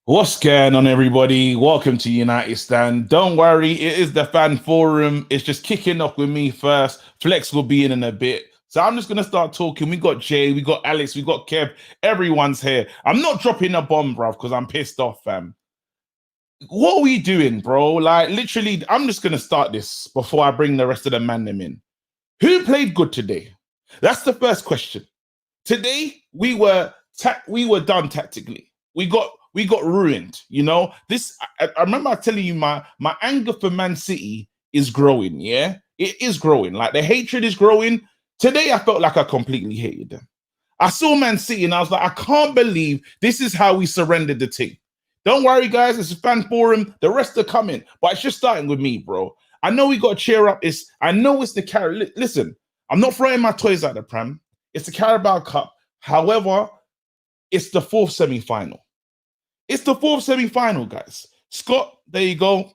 What's going on, everybody? Welcome to United Stand. Don't worry, it is the fan forum. It's just kicking off with me first. Flex will be in a bit. So I'm just going to start talking. We got Jay, we got Alex, we got Kev. Everyone's here. I'm not dropping a bomb, bruv, because I'm pissed off, fam. What are we doing, bro? Like, literally, I'm just going to start this before I bring the rest of the man them in. Who played good today? That's the first question. Today, we were done tactically. We got ruined. You know, I remember telling you my anger for Man City is growing. Yeah, it is growing. Like the hatred is growing. Today, I felt like I completely hated them. I saw Man City and I was like, I can't believe this is how we surrendered the team. Don't worry, guys. It's a fan forum. The rest are coming, but it's just starting with me, bro. I know we got to cheer up. I know it's the carry. Listen, I'm not throwing my toys at the pram. It's the Carabao Cup. However, it's the fourth semi-final. It's the fourth semi-final, guys. Scott, there you go.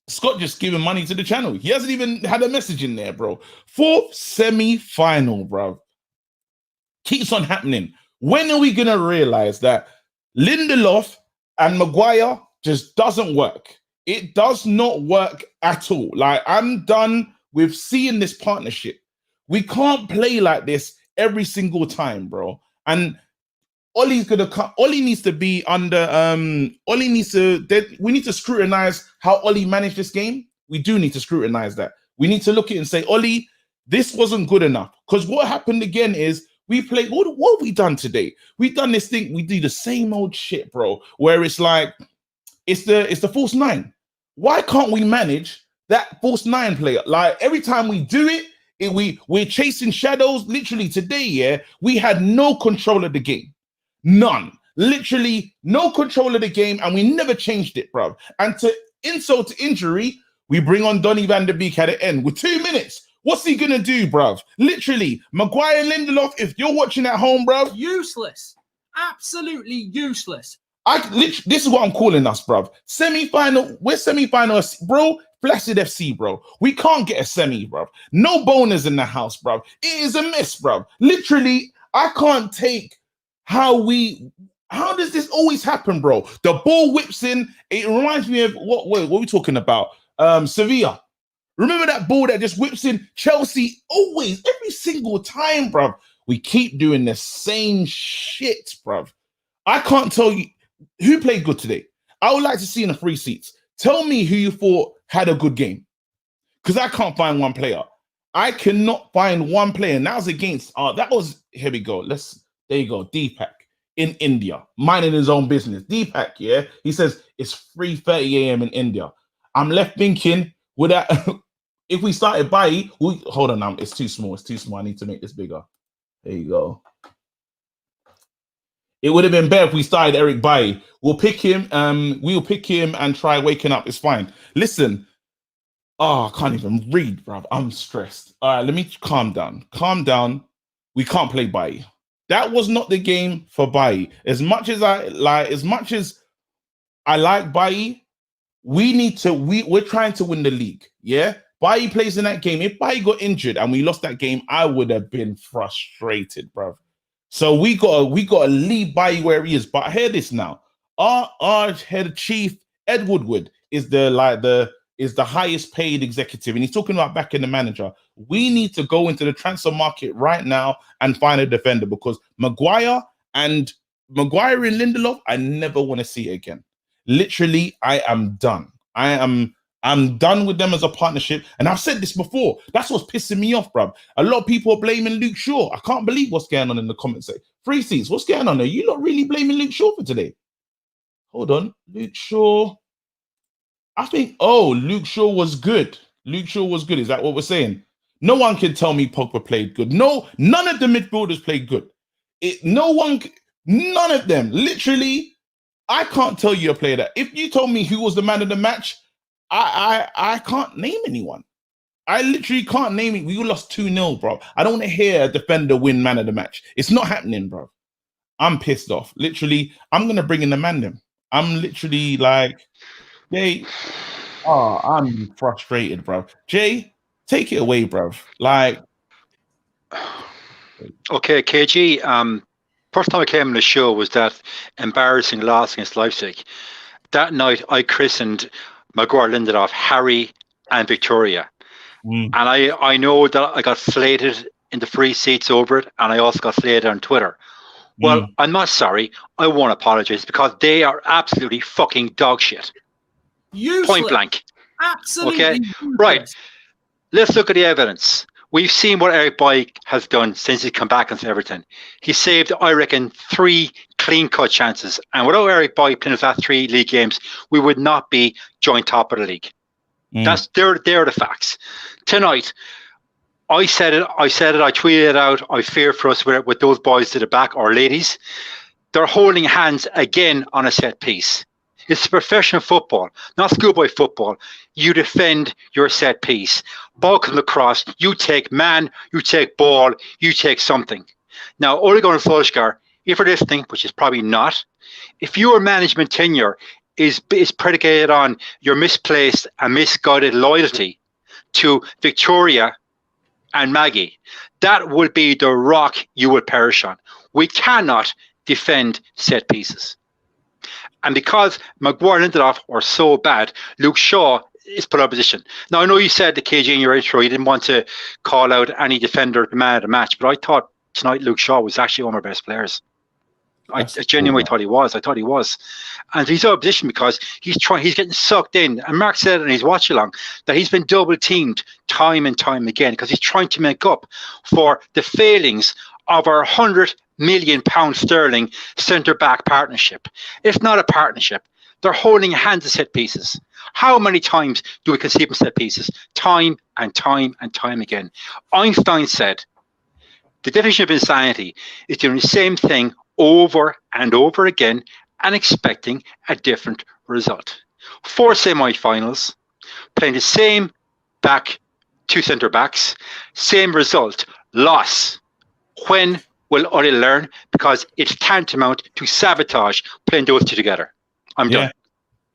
Scott just giving money to the channel. He hasn't even had a message in there, bro. Fourth semi-final, bro. Keeps on happening. When are we going to realize that Lindelof and Maguire just doesn't work? It does not work at all. Like, I'm done with seeing this partnership. We can't play like this every single time, bro. And Ollie's gonna come. Ollie needs to be under. Ollie needs to. We need to scrutinize how Ollie managed this game. We do need to scrutinize that. We need to look at it and say, Ollie, this wasn't good enough. Because what happened again is we played. What have we done today? We've done this thing. We do the same old shit, bro. Where it's like, it's the false nine. Why can't we manage that false nine player? Like every time we do it, we're chasing shadows. Literally today, yeah, we had no control of the game. None. Literally no control of the game, and we never changed it, bro. And to insult to injury, we bring on Donny van der Beek at the end with 2 minutes. What's he gonna do, bruv? Literally, Maguire and Lindelof, if you're watching at home, bruv. Useless. Absolutely useless. This is what I'm calling us, bruv. Semi-final, we're semi-final, bro. Flaccid FC, bro. We can't get a semi, bruv. No bonus in the house, bruv. It is a miss, bruv. Literally, I can't take how does this always happen, bro? The ball whips in. It reminds me of what are we talking about? Sevilla. Remember that ball that just whips in? Chelsea, always, every single time, bro. We keep doing the same shit, bro. I can't tell you who played good today. I would like to see in the free seats. Tell me who you thought had a good game. Because I can't find one player. I cannot find one player. And that was against, here we go. There you go, Deepak in India, minding his own business. Deepak, yeah, he says it's 3:30 a.m. in India. I'm left thinking, would that if we started Bailly, hold on now, it's too small. It's too small. I need to make this bigger. There you go. It would have been better if we started Eric Bailly. We'll pick him. We'll pick him and try waking up. It's fine. Listen. Oh, I can't even read, bro. I'm stressed. All right, let me calm down. Calm down. We can't play Bailly. That was not the game for Bailly. As much as I like Bailly, we're trying to win the league. Yeah. Bailly plays in that game. If Bailly got injured and we lost that game, I would have been frustrated, bro. So we gotta leave Bailly where he is. But hear this now. Our head chief, Ed Woodward, is the highest paid executive, and he's talking about backing the manager. We need to go into the transfer market right now and find a defender, because Maguire and Lindelof, I never want to see it again. Literally, I am done. I'm done with them as a partnership. And I've said this before. That's what's pissing me off, bruv. A lot of people are blaming Luke Shaw. I can't believe what's going on in the comments. Free seats, what's going on? Are you not really blaming Luke Shaw for today? Hold on. Luke Shaw. I think, Luke Shaw was good. Luke Shaw was good. Is that what we're saying? No one can tell me Pogba played good. No, none of the midfielders played good. None of them. Literally, I can't tell you a player that. If you told me who was the man of the match, I can't name anyone. I literally can't name it. We lost 2-0, bro. I don't want to hear a defender win man of the match. It's not happening, bro. I'm pissed off. Literally, I'm going to bring in the man. I'm literally like, I'm frustrated, bro. Jay, take it away, bro. Like, okay, KG. First time I came on the show was that embarrassing loss against Leipzig. That night, I christened Maguire Lindelof Harry and Victoria. And I know that I got slated in the free seats over it, and I also got slated on Twitter. Well, I'm not sorry. I won't apologize because they are absolutely fucking dog shit. Useless. Point blank. Absolutely. Okay, useless. right. Let's look at the evidence. We've seen what Eric Boy has done since he's come back into Everton. He saved, I reckon, 3 clean-cut chances. And without Eric Boy playing his last 3 league games, we would not be joint top of the league. They're the facts. Tonight, I said it, I tweeted it out. I fear for us with those boys to the back, or ladies. They're holding hands again on a set piece. It's professional football, not schoolboy football. You defend your set piece. Ball comes across, you take man, you take ball, you take something. Now, Ole Gunnar Solskjaer, if you're listening, which is probably not, if your management tenure is predicated on your misplaced and misguided loyalty to Victoria and Maggie, that will be the rock you will perish on. We cannot defend set pieces. And because Maguire and Lindelof are so bad, Luke Shaw is put out of position. Now, I know you said the KG in your intro, you didn't want to call out any defender to man of the match, but I thought tonight Luke Shaw was actually one of our best players. I genuinely thought he was. I thought he was. And he's out of position because he's getting sucked in. And Mark said in his watch along that he's been double teamed time and time again because he's trying to make up for the failings of our £100 million sterling centre-back partnership. It's not a partnership. They're holding hands at set pieces. How many times do we concede from set pieces? Time and time and time again. Einstein said, the definition of insanity is doing the same thing over and over again and expecting a different result. 4 semi-finals, playing the same back, 2 centre-backs, same result, loss. When will Ole learn? Because it's tantamount to sabotage playing those 2 together. I'm done.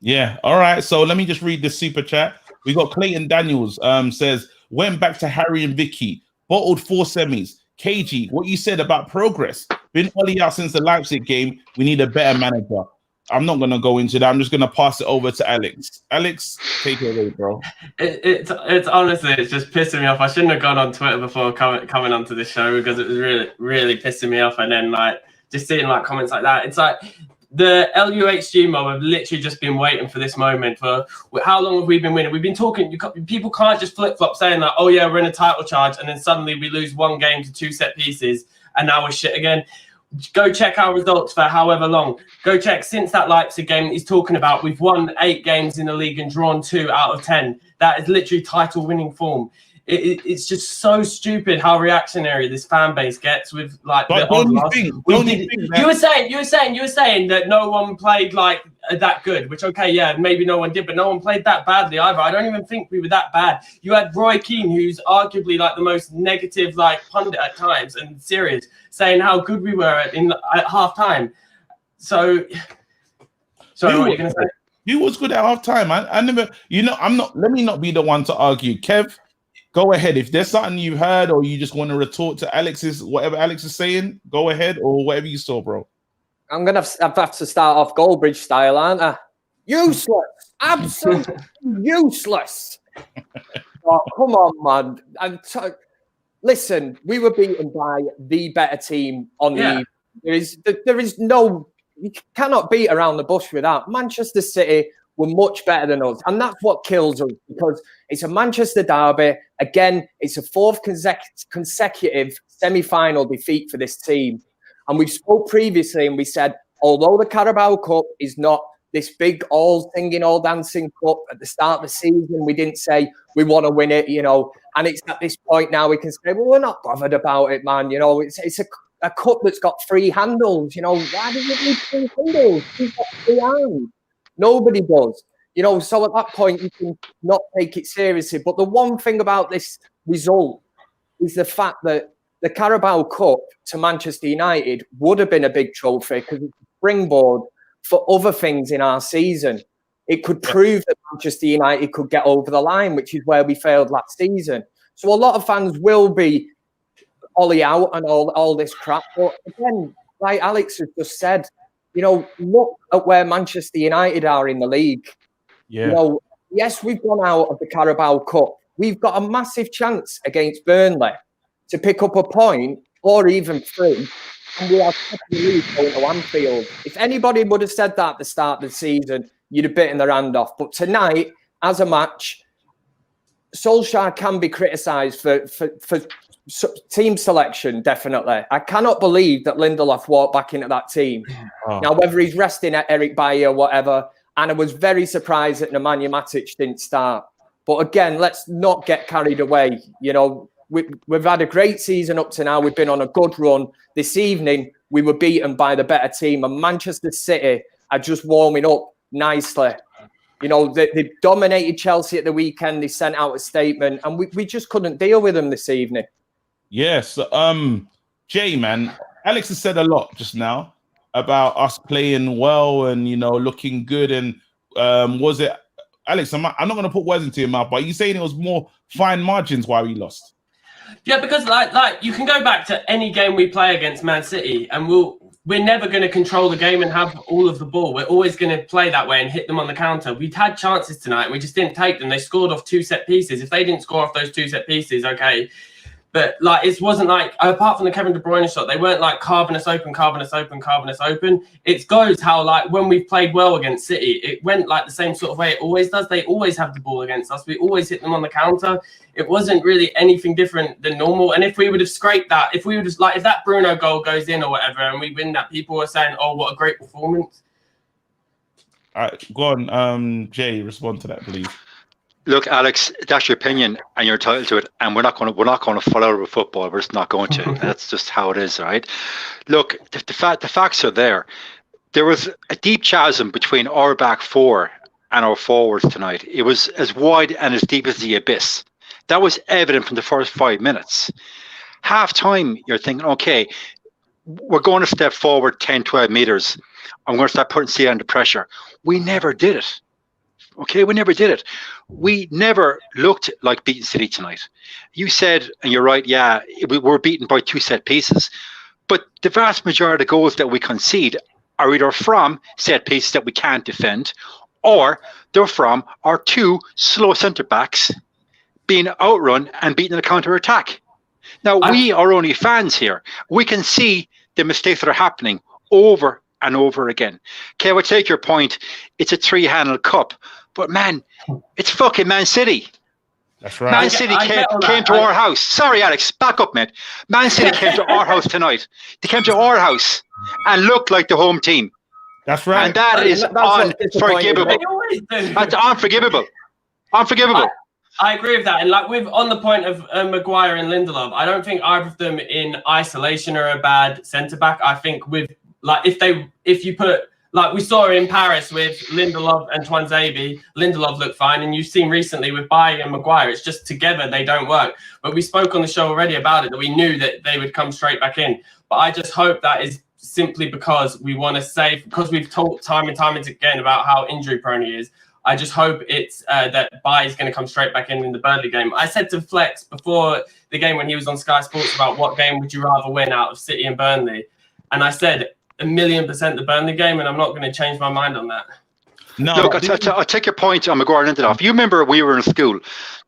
Yeah. All right. So let me just read this super chat. We got Clayton Daniels says, went back to Harry and Vicky, bottled 4 semis. KG, what you said about progress. Been Ole out since the Leipzig game. We need a better manager. I'm not going to go into that. I'm just going to pass it over to Alex. Alex, take it away, bro. It's honestly, it's just pissing me off. I shouldn't have gone on Twitter before coming onto this show because it was really, really pissing me off. And then just seeing comments like that. It's like the LUHG mob have literally just been waiting for this moment. For how long have we been winning? We've been talking. People can't just flip-flop saying that, oh yeah, we're in a title charge, and then suddenly we lose 1 game to 2 set pieces, and now we're shit again. Go check our results for however long. Go check since that Leipzig game that he's talking about. We've won 8 games in the league and drawn 2 out of 10. That is literally title-winning form. It's just so stupid how reactionary this fan base gets with you were saying that no one played that good, which okay, yeah, maybe no one did, but no one played that badly either. I don't even think we were that bad. You had Roy Keane, who's arguably the most negative pundit at times and serious, saying how good we were at half time. So sorry, what are you gonna say? You was good at half time. I never, let me not be the one to argue. Kev, go ahead. If there's something you heard or you just want to retort to whatever Alex is saying, go ahead, or whatever you saw, bro. I'm going to have to start off Goldbridge style, aren't I? Useless. Absolutely useless. Oh, come on, man. Listen, we were beaten by the better team on the... There is no... You cannot beat around the bush with that. Manchester City were much better than us. And that's what kills us, because it's a Manchester derby. Again, it's a 4th consecutive semi-final defeat for this team. And we spoke previously and we said, although the Carabao Cup is not this big all-singing, all-dancing cup at the start of the season, we didn't say we want to win it, And it's at this point now we can say, well, we're not bothered about it, man. It's a cup that's got 3 handles. Why does it need 3 handles? Who's got 3 hands? Nobody does. So at that point, you can not take it seriously. But the one thing about this result is the fact that the Carabao Cup to Manchester United would have been a big trophy because it's a springboard for other things in our season. It could prove that Manchester United could get over the line, which is where we failed last season. So a lot of fans will be Ollie out and all this crap. But again, like Alex has just said, you know, look at where Manchester United are in the league. Yeah. You know, yes, we've gone out of the Carabao Cup. We've got a massive chance against Burnley to pick up a point or even 3. And we are top of the league going to Anfield. If anybody would have said that at the start of the season, you'd have bitten their hand off. But tonight, as a match, Solskjaer can be criticised for team selection, definitely. I cannot believe that Lindelof walked back into that team. Oh. Now, whether he's resting at Eric Bailly or whatever, and I was very surprised that Nemanja Matic didn't start. But again, let's not get carried away. You know, we've had a great season up to now. We've been on a good run. This evening, we were beaten by the better team, and Manchester City are just warming up nicely. You know, they dominated Chelsea at the weekend. They sent out a statement, and we just couldn't deal with them this evening. Yes. Jay, man, Alex has said a lot just now about us playing well and, you know, looking good. And was it, Alex, I'm not going to put words into your mouth, but are you saying it was more fine margins why we lost? Yeah, because like you can go back to any game we play against Man City, and we're never going to control the game and have all of the ball. We're always going to play that way and hit them on the counter. We'd had chances tonight and we just didn't take them. They scored off 2 set pieces. If they didn't score off those 2 set pieces, okay. But like, it wasn't like, apart from the Kevin De Bruyne shot, they weren't like carving us open. It goes how, like, when we've played well against City, it went like the same sort of way it always does. They always have the ball against us. We always hit them on the counter. It wasn't really anything different than normal. And if we would have scraped that, if that Bruno goal goes in or whatever, and we win that, people were saying, "Oh, what a great performance." All right, go on, Jay, respond to that, please. Look, Alex, that's your opinion, and you're entitled to it. And we're not going to fall out of football. We're just not going to. That's just how it is, right? Look, the facts are there. There was a deep chasm between our back 4 and our forwards tonight. It was as wide and as deep as the abyss. That was evident from the first 5 minutes. Half time, you're thinking, okay, we're going to step forward 10, 12 meters. I'm going to start putting City under pressure. We never did it. Okay, we never did it. We never looked like beating City tonight. You said, and you're right, yeah, we were beaten by 2 set pieces. But the vast majority of the goals that we concede are either from set pieces that we can't defend, or they're from our 2 slow centre-backs being outrun and beaten in a counter-attack. Now, we are only fans here. We can see the mistakes that are happening over and over again. Okay, I would take your point. It's a 3-handled cup. But, man, it's fucking Man City. That's right. Man City came to our house. Sorry, Alex, back up, mate. Man City came to our house tonight. They came to our house and looked like the home team. That's right. And that is unforgivable. That's unforgivable. Unforgivable. I agree with that. And like, on the point of Maguire and Lindelof, I don't think either of them in isolation are a bad centre-back. I think with, like, if you put, like we saw in Paris with Lindelof and Tuanzebe, Lindelof looked fine. And you've seen recently with Bailly and Maguire, it's just together, they don't work. But we spoke on the show already about it, that we knew that they would come straight back in. But I just hope that is simply because we want to save, because we've talked time and time again about how injury prone he is. I just hope it's that Bailly's going to come straight back in the Burnley game. I said to Flex before the game when he was on Sky Sports about what game would you rather win out of City and Burnley. And I said 1,000,000% the Burnley game, and I'm not going to change my mind on that. No, look, I'll take your point on Maguire and Lindelof. You remember we were in school.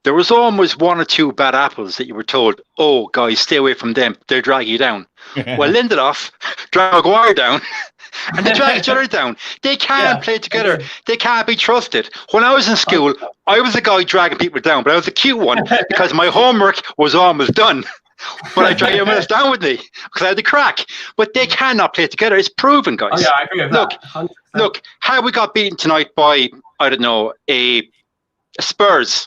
There was always 1 or 2 bad apples that you were told, oh, guys, stay away from them. They'll drag you down. Well, Lindelof dragged Maguire down, and they drag each other down. They can't play together. They can't be trusted. When I was in school, I was the guy dragging people down, but I was the cute one because my homework was almost done. But I dragged everyone else down with me because I had the crack. But they cannot play together. It's proven, guys. Oh, yeah, I agree with that. Look, how we got beaten tonight by, I don't know, a Spurs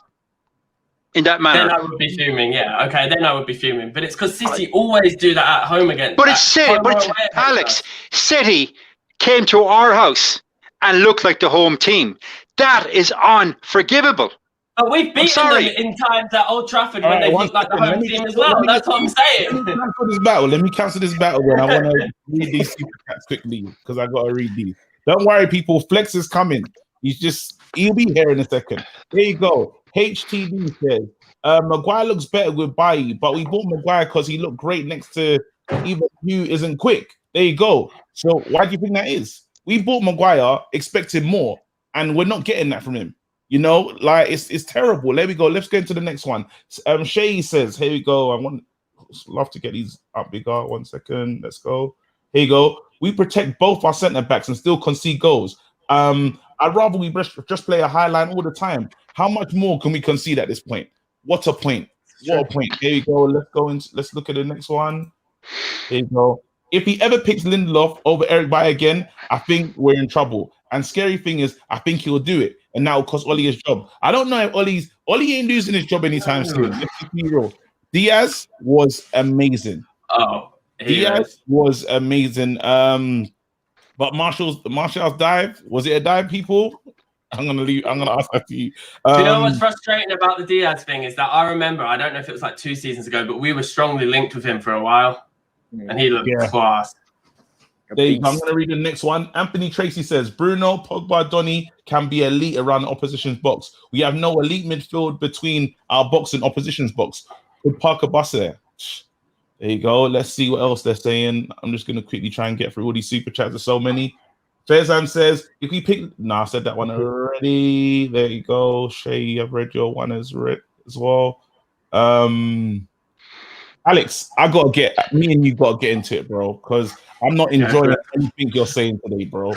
in that manner. Then I would be fuming, yeah. Okay, then I would be fuming. But it's because City always do that at home against. But it's City. But it's, Alex, City came to our house and looked like the home team. That is unforgivable. But we've beaten them in times at Old Trafford when they look like the home team as well. That's what I'm saying. Let me cancel this battle when I want to read these super chats quickly because I got to read these. Don't worry, people. Flex is coming. He'll be here in a second. There you go. HTD says, Maguire looks better with Bailly, but we bought Maguire because he looked great next to even Hugh isn't quick. There you go. So why do you think that is? We bought Maguire expecting more, and we're not getting that from him. You know, like it's terrible. There we go. Let's go into the next one. Shay says, "Here we go. Love to get these up bigger. 1 second. Let's go. Here you go. We protect both our centre backs and still concede goals. I'd rather we just play a high line all the time. How much more can we concede at this point? What a point! What a point! Here you go. Let's go and let's look at the next one. Here you go. If he ever picks Lindelof over Eric Bailly again, I think we're in trouble. And scary thing is, I think he'll do it, and that will cost Ollie his job. I don't know if Ollie ain't losing his job anytime soon. Let's be real. Diaz was amazing. Diaz was amazing. But Martial's dive, was it a dive, people? I'm gonna ask that to you. You know what's frustrating about the Diaz thing is that I remember, I don't know if it was like 2 seasons ago, but we were strongly linked with him for a while, and he looked class. There you go. I'm going to read the next one. Anthony Tracy says, Bruno, Pogba, Donny can be elite around the opposition's box. We have no elite midfield between our box and opposition's box. Could Parker bus there? There you go. Let's see what else they're saying. I'm just going to quickly try and get through all these super chats. There's so many. Faizan says, if we pick... No, I said that one already. There you go. Shay, I've read your one as well. Alex, me and you got to get into it, bro, because I'm not enjoying anything you're saying today, bro.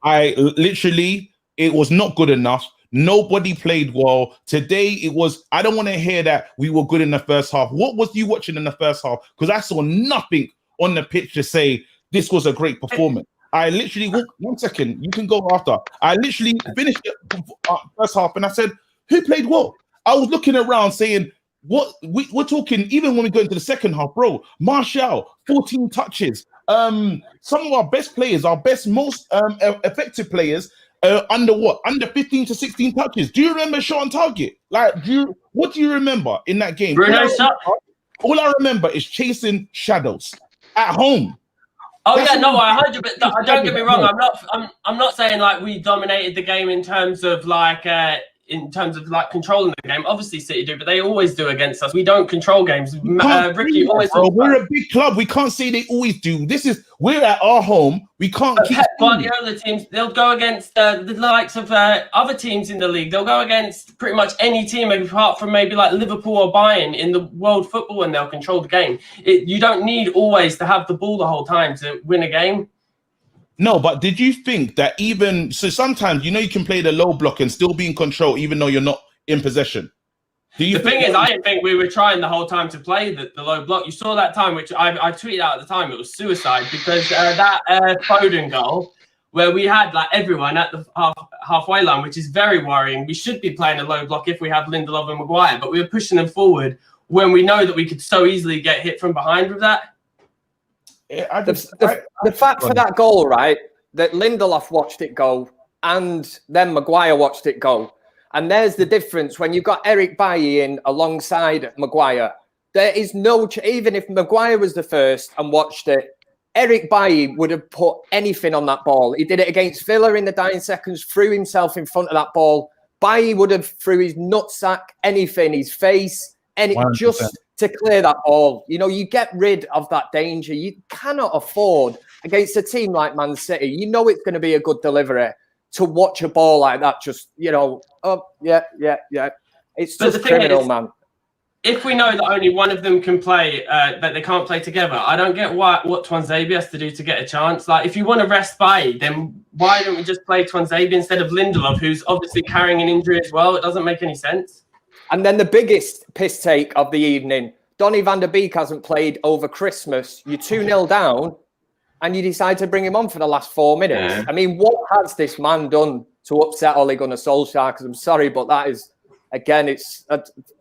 It was not good enough. Nobody played well. Today, I don't want to hear that we were good in the first half. What was you watching in the first half? Because I saw nothing on the pitch to say this was a great performance. I literally, 1 second, you can go after. I literally finished the first half and I said, who played well? I was looking around saying, what we're talking, even when we go into the second half, bro. Martial, 14 touches. Some of our best players, most effective players, under 15 to 16 touches. Do you remember shot on target? What do you remember in that game? All I remember is chasing shadows at home. Don't get me wrong. I'm not saying like we dominated the game in terms of controlling the game. Obviously City do, but they always do against us. We don't control games. Ricky always talks we're a big club. We can't say they always do. We're at our home. We can't keep Pep Guardiola teams, they'll go against the likes of other teams in the league. They'll go against pretty much any team apart from maybe like Liverpool or Bayern in the world football, and they'll control the game. You don't need always to have the ball the whole time to win a game. No, but did you think that sometimes, you can play the low block and still be in control even though you're not in possession? The thing is, I didn't think we were trying the whole time to play the low block. You saw that time, which I tweeted out at the time, it was suicide, because that Foden goal where we had like everyone at the halfway line, which is very worrying. We should be playing a low block if we have Lindelof and Maguire, but we were pushing them forward when we know that we could so easily get hit from behind with that. The fact for that goal, right, that Lindelof watched it go and then Maguire watched it go. And there's the difference when you've got Eric Bailly in alongside Maguire. There is even if Maguire was the first and watched it, Eric Bailly would have put anything on that ball. He did it against Villa in the dying seconds, threw himself in front of that ball. Bailly would have threw his nutsack, anything, his face, just to clear that ball. You get rid of that danger. You cannot afford against a team like Man City. It's going to be a good delivery to watch a ball like that. Just, It's just criminal, man. If we know that only one of them can play, that they can't play together, I don't get what Tuanzebe has to do to get a chance. Like, if you want to rest Bailly, then why don't we just play Tuanzebe instead of Lindelof, who's obviously carrying an injury as well? It doesn't make any sense. And then the biggest piss take of the evening, Donny van der Beek hasn't played over Christmas. You're 2-0 down, and you decide to bring him on for the last 4 minutes. Yeah. I mean, what has this man done to upset Ole Gunnar Solskjaer? Because I'm sorry, but that is, again, it's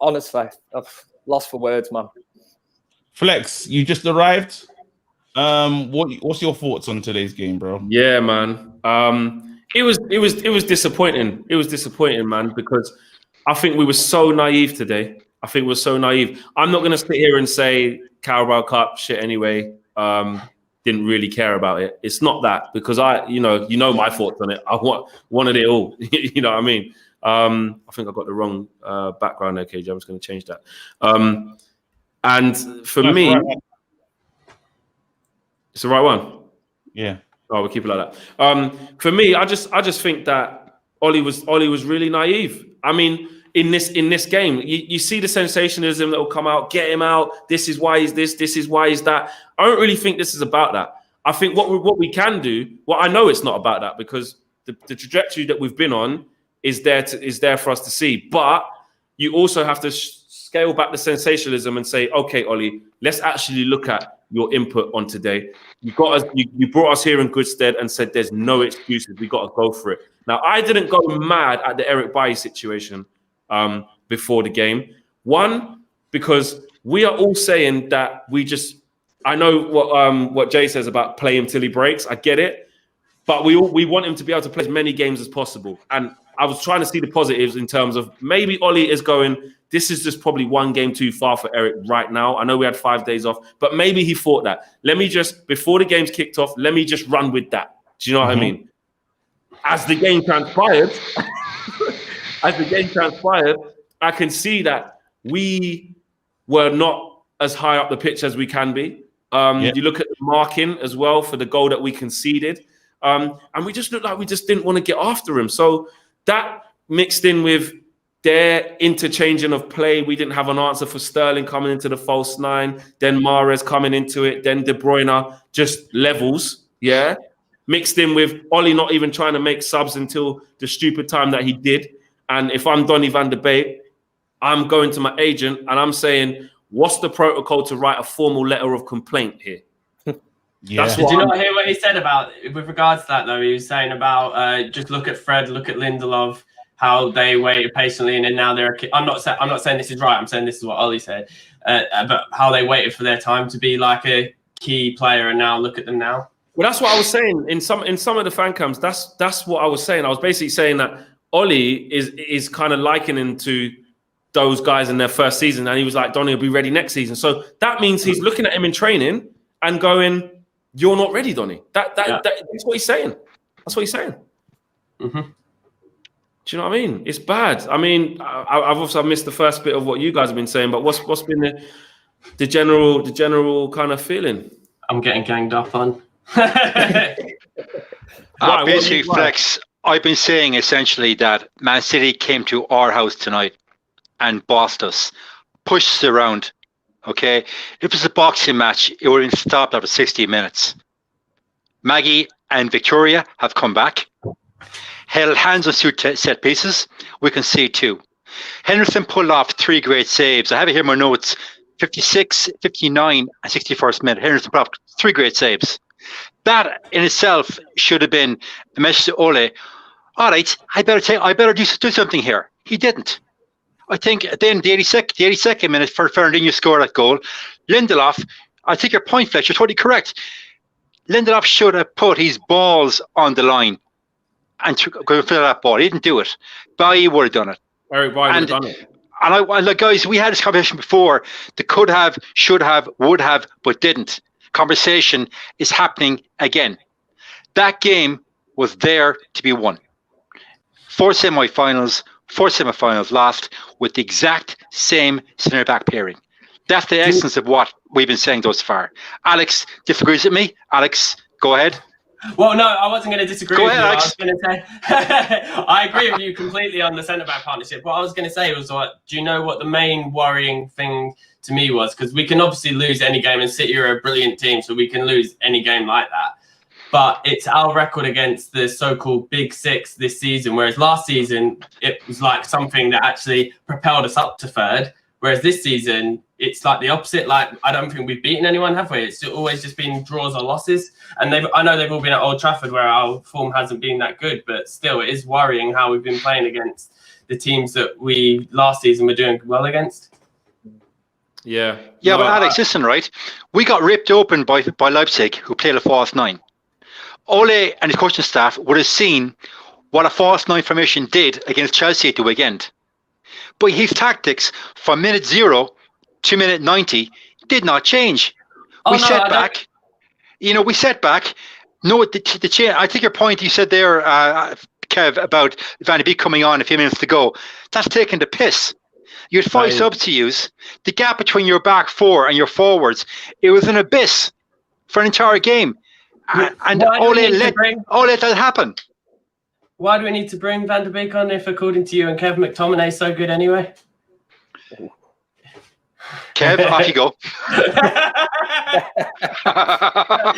honestly, I've lost for words, man. Flex, you just arrived. What's your thoughts on today's game, bro? Yeah, man. It was disappointing. It was disappointing, man, because I think we were so naive today. I'm not going to sit here and say Carabao Cup shit anyway. Didn't really care about it. It's not that, because my thoughts on it. I wanted it all. You know what I mean? I think I got the wrong background there, KJ. I'm just going to change that. And for me, It's the right one. Yeah. Oh, we'll keep it like that. For me, I just think that Ollie was really naive. I mean, in this game, you see the sensationalism that will come out, get him out. This is why he's this. This is why he's that. I don't really think this is about that. I think what we can do. Well, I know it's not about that because the trajectory that we've been on is there for us to see. But you also have to scale back the sensationalism and say, okay, Ollie, let's actually look at your input on today. You brought us here in good stead and said there's no excuses. We got to go for it. Now, I didn't go mad at the Eric Bailly situation before the game. One, because we are all saying that I know what Jay says about play him till he breaks. I get it. But we want him to be able to play as many games as possible. And I was trying to see the positives in terms of maybe Ollie is going, this is just probably one game too far for Eric right now. I know we had 5 days off, but maybe he thought that. Let me just, before the game's kicked off, let me just run with that. Do you know what I mean? As the game transpired, I can see that we were not as high up the pitch as we can be. You look at the marking as well for the goal that we conceded. And we just looked like we just didn't want to get after him. So that mixed in with their interchanging of play. We didn't have an answer for Sterling coming into the false nine, then Mahrez coming into it, then De Bruyne just levels, mixed in with Ollie not even trying to make subs until the stupid time that he did. And if I'm Donny van de Beek, I'm going to my agent and I'm saying, what's the protocol to write a formal letter of complaint here? Yeah. Did you not hear what he said about with regards to that though? He was saying about just look at Fred, look at Lindelof, how they waited patiently, and then now they're. I'm not saying this is right. I'm saying this is what Ollie said, but how they waited for their time to be like a key player, and now look at them now. Well, that's what I was saying in some of the fan cams. That's what I was saying. I was basically saying that Ollie is kind of likening to those guys in their first season, and he was like, Donny will be ready next season. So that means he's looking at him in training and going, "You're not ready, Donny." That's what he's saying. That's what he's saying. Mm-hmm. Do you know what I mean? It's bad. I mean, I've also missed the first bit of what you guys have been saying, but what's been the general kind of feeling? I'm getting ganged up on. Basically, Flex, I've been saying essentially that Man City came to our house tonight and bossed us, pushed us around. Okay, if it was a boxing match, it would have been stopped after 60 minutes. Maggie and Victoria have come back, held hands on set pieces. We can see two. Henderson pulled off 3 great saves. I have it here in my notes: 56, 59, and 61st minute. Henderson pulled off 3 great saves. That in itself should have been a message to Ole. All right, I better do something here. He didn't. I think then the 82nd minute, Fernandinho scored that goal. Lindelof, I think your point, Fletcher, you're totally correct. Lindelof should have put his balls on the line and go for that ball. He didn't do it. Bailly would have done it. Eric Bailly would have done it. And like, guys, we had this conversation before. The could have, should have, would have, but didn't. Conversation is happening again. That game was there to be won. 4 semi-finals lost with the exact same centre back pairing. That's the essence of what we've been saying thus far. Alex disagrees with me. Alex, go ahead. Well, no, I wasn't going to disagree Go with ahead, you. Alex. I was going to say, I agree with you completely on the centre-back partnership. What I was going to say was, do you know what the main worrying thing to me was? Because we can obviously lose any game, and City are a brilliant team, so we can lose any game like that. But it's our record against the so-called Big Six this season, whereas last season, it was like something that actually propelled us up to third. Whereas this season, it's like the opposite. Like, I don't think we've beaten anyone, have we? It's always just been draws or losses. And I know they've all been at Old Trafford where our form hasn't been that good, but still, it is worrying how we've been playing against the teams that we last season were doing well against. Yeah. Yeah, but Alex, listen, right? We got ripped open by Leipzig, who played a false 9. Ole and his coaching staff would have seen what a false 9 formation did against Chelsea at the weekend. But his tactics from minute 0 to minute 90 did not change. We set back. No, the change. I think your point you said there, Kev, about Van de Beek coming on a few minutes to go, that's taking the piss. You had 5 subs to use. The gap between your back 4 and your forwards, it was an abyss. for an entire game. And Ole let that happen. Why do we need to bring Van der Beek on if, according to you and Kev, McTominay's so good anyway? Kev, off you go.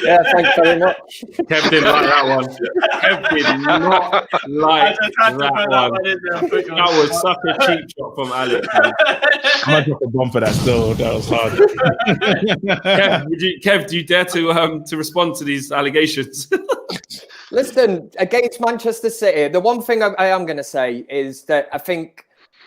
Yeah, thanks very much. Kev didn't like that one. Kev did not like that one. That was such a cheap shot from Alex. I might drop a bomb for that still. That was hard. Kev, do you dare to respond to these allegations? Listen, against Manchester City, the one thing I am going to say is that I think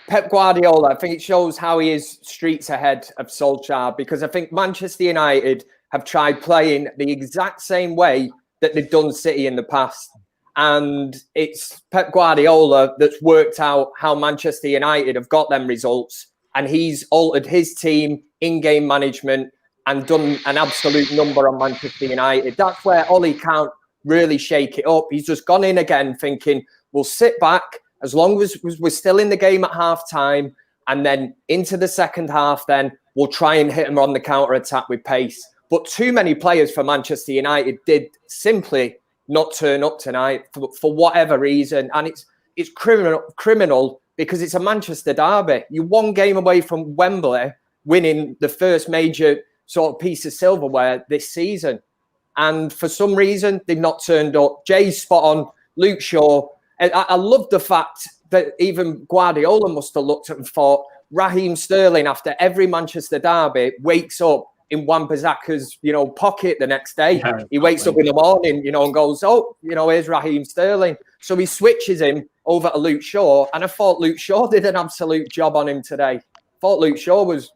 Pep Guardiola, I think it shows how he is streets ahead of Solskjaer, because I think Manchester United have tried playing the exact same way that they've done City in the past. And it's Pep Guardiola that's worked out how Manchester United have got them results. And he's altered his team, in-game management, and done an absolute number on Manchester United. That's where Ollie can't really shake it up. He's just gone in again thinking, we'll sit back as long as we're still in the game at half time, and then into the second half, then we'll try and hit them on the counter attack with pace. But too many players for Manchester United did simply not turn up tonight for whatever reason. And it's criminal because it's a Manchester derby. You're one game away from Wembley winning the first major sort of piece of silverware this season. And for some reason, they've not turned up. Jay's spot on. Luke Shaw. And I love the fact that even Guardiola must have looked at and thought, Raheem Sterling, after every Manchester derby, wakes up in Wan-Bissaka's, pocket the next day. Yeah, he wakes up in the morning, and goes, oh, here's Raheem Sterling. So he switches him over to Luke Shaw. And I thought Luke Shaw did an absolute job on him today. I thought Luke Shaw was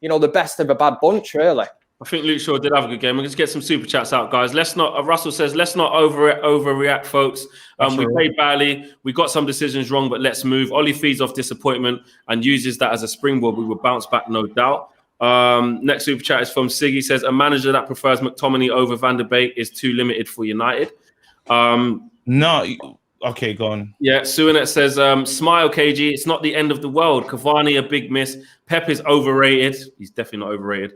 the best of a bad bunch, really. I think Luke Shaw did have a good game. We'll just get some super chats out, guys. Russell says, let's not overreact, folks. We played badly. We got some decisions wrong, but let's move. Ollie feeds off disappointment and uses that as a springboard. We will bounce back, no doubt. Next super chat is from Siggy. Says, a manager that prefers McTominay over Van der Beek is too limited for United. No. Okay, go on. Yeah, Suanet says, smile, KG. It's not the end of the world. Cavani, a big miss. Pep is overrated. He's definitely not overrated.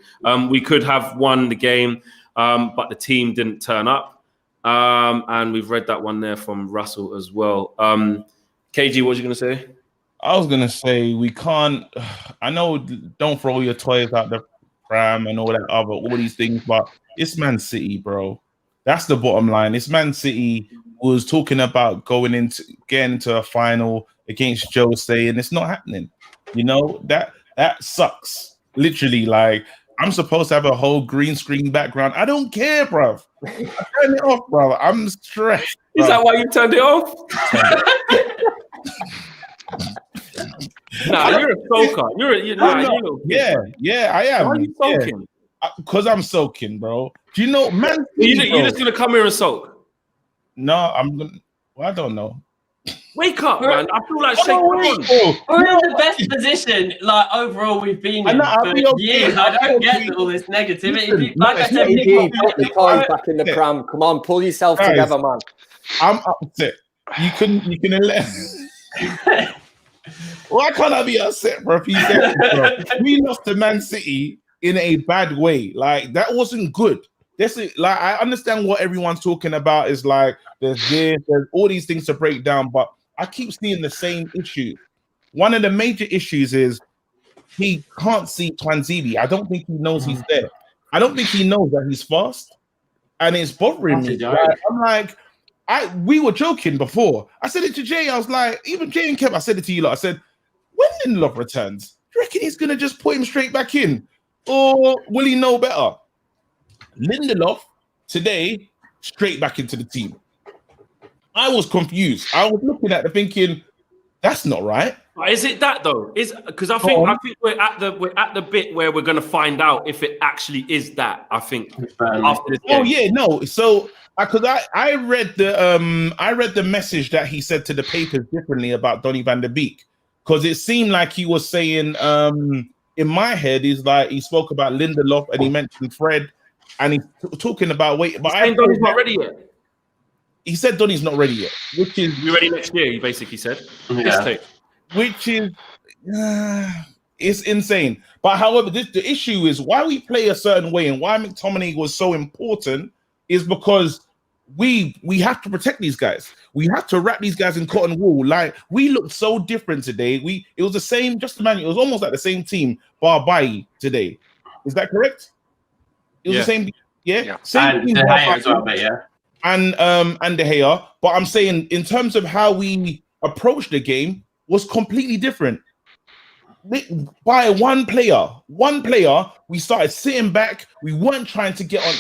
We could have won the game, but the team didn't turn up. And we've read that one there from Russell as well. KG, what was you going to say? I was going to say we can't... I know don't throw your toys out the pram and all these things, but it's Man City, bro. That's the bottom line. It's Man City was talking about getting into a final against Jose, and it's not happening. That sucks. Literally, like, I'm supposed to have a whole green screen background. I don't care, bruv. I turn it off, bruv. I'm stressed. Is that why you turned it off? Nah, you're a soaker. I am. Why are you soaking? Because I'm soaking, bro. Do you know, man? You're just gonna come here and soak? No, I'm gonna. Well, I don't know. Wake up, man! I feel like we're in the best position, like overall we've been in for years. I don't get all this negativity. Like I said, put the toys back in the pram. Come on, pull yourself together, man. I'm upset. You can let. Why can't I be upset for a few seconds, bro? We lost to Man City in a bad way. Like, that wasn't good. Like, I understand what everyone's talking about is like there's all these things to break down, but I keep seeing the same issue. One of the major issues is he can't see Twanzebe. I don't think he knows he's there. I don't think he knows that he's fast, and it's bothering me. Like, I'm like, we were joking before. I said it to Jay. I was like, even Jay and Kev, I said it to you lot. I said, when Lindelof returns, do you reckon he's gonna just put him straight back in, or will he know better? Lindelof today straight back into the team. I was confused. I was looking at it thinking, that's not right. Is it that though? Is because I think we're at the bit where we're gonna find out if it actually is that. I think after this game. Oh yeah, no. So because I read the message that he said to the papers differently about Donny van der Beek, because it seemed like he was saying in my head he's like he spoke about Lindelof and he mentioned Fred. And he's talking about but Donny's not ready yet. He said Donny's not ready yet, which is you ready next year. He basically said, which is It's insane. But however, the issue is why we play a certain way and why McTominay was so important is because we have to protect these guys. We have to wrap these guys in cotton wool. Like, we looked so different today. It was the same, just imagine, it was almost like the same team, bar Bailly today. Is that correct? It was the same, yeah? Same And team, De bar Gea as Bailly. well, but yeah. And De Gea. But I'm saying in terms of how we approached the game was completely different. By one player, we started sitting back. We weren't trying to get on.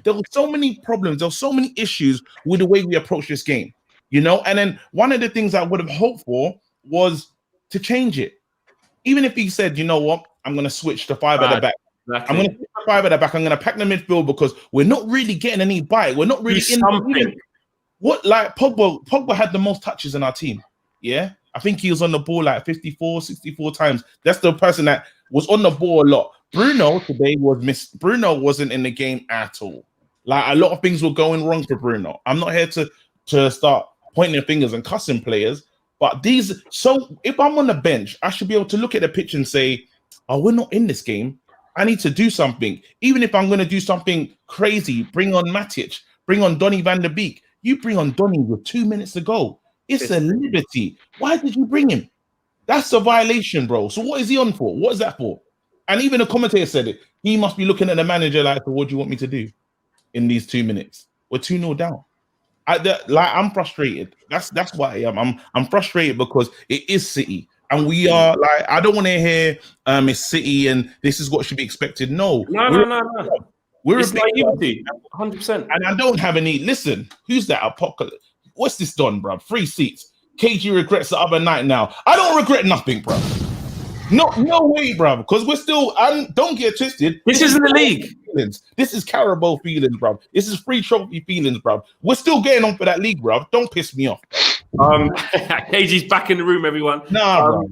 There were so many problems. There were so many issues with the way we approached this game, you know. And then one of the things I would have hoped for was to change it. Even if he said, you know what, I'm going to switch to 5 at the back. Exactly. I'm going to switch to 5 at the back. I'm going to pack the midfield because we're not really getting any bite. We're not really in the what, like Pogba had the most touches in our team. Yeah. I think he was on the ball like 54, 64 times. That's the person that was on the ball a lot. Bruno today was missed. Bruno wasn't in the game at all. Like, a lot of things were going wrong for Bruno. I'm not here to start pointing fingers and cussing players, but so if I'm on the bench, I should be able to look at the pitch and say, oh, we're not in this game. I need to do something. Even if I'm going to do something crazy, bring on Matic, bring on Donny van der Beek. You bring on Donny with 2 minutes to go. It's a liberty. Why did you bring him? That's a violation, bro. So what is he on for? What is that for? And even the commentator said it. He must be looking at the manager like, so what do you want me to do in these 2 minutes? We're 2-0 down. I'm frustrated. That's why I am. I'm frustrated because it is City. And we are like, I don't want to hear it's City and this is what should be expected. No. We're it's a big naivety, 100%. And I don't have any. Listen, who's that apocalypse? What's this done, bro? 3 seats. KG regrets the other night now. I don't regret nothing, bro. No way, bro. Because we're still, don't get twisted. This isn't the league. Feelings. This is Carabao feelings, bro. This is free trophy feelings, bro. We're still getting on for that league, bro. Don't piss me off. KG's back in the room, everyone. Nah,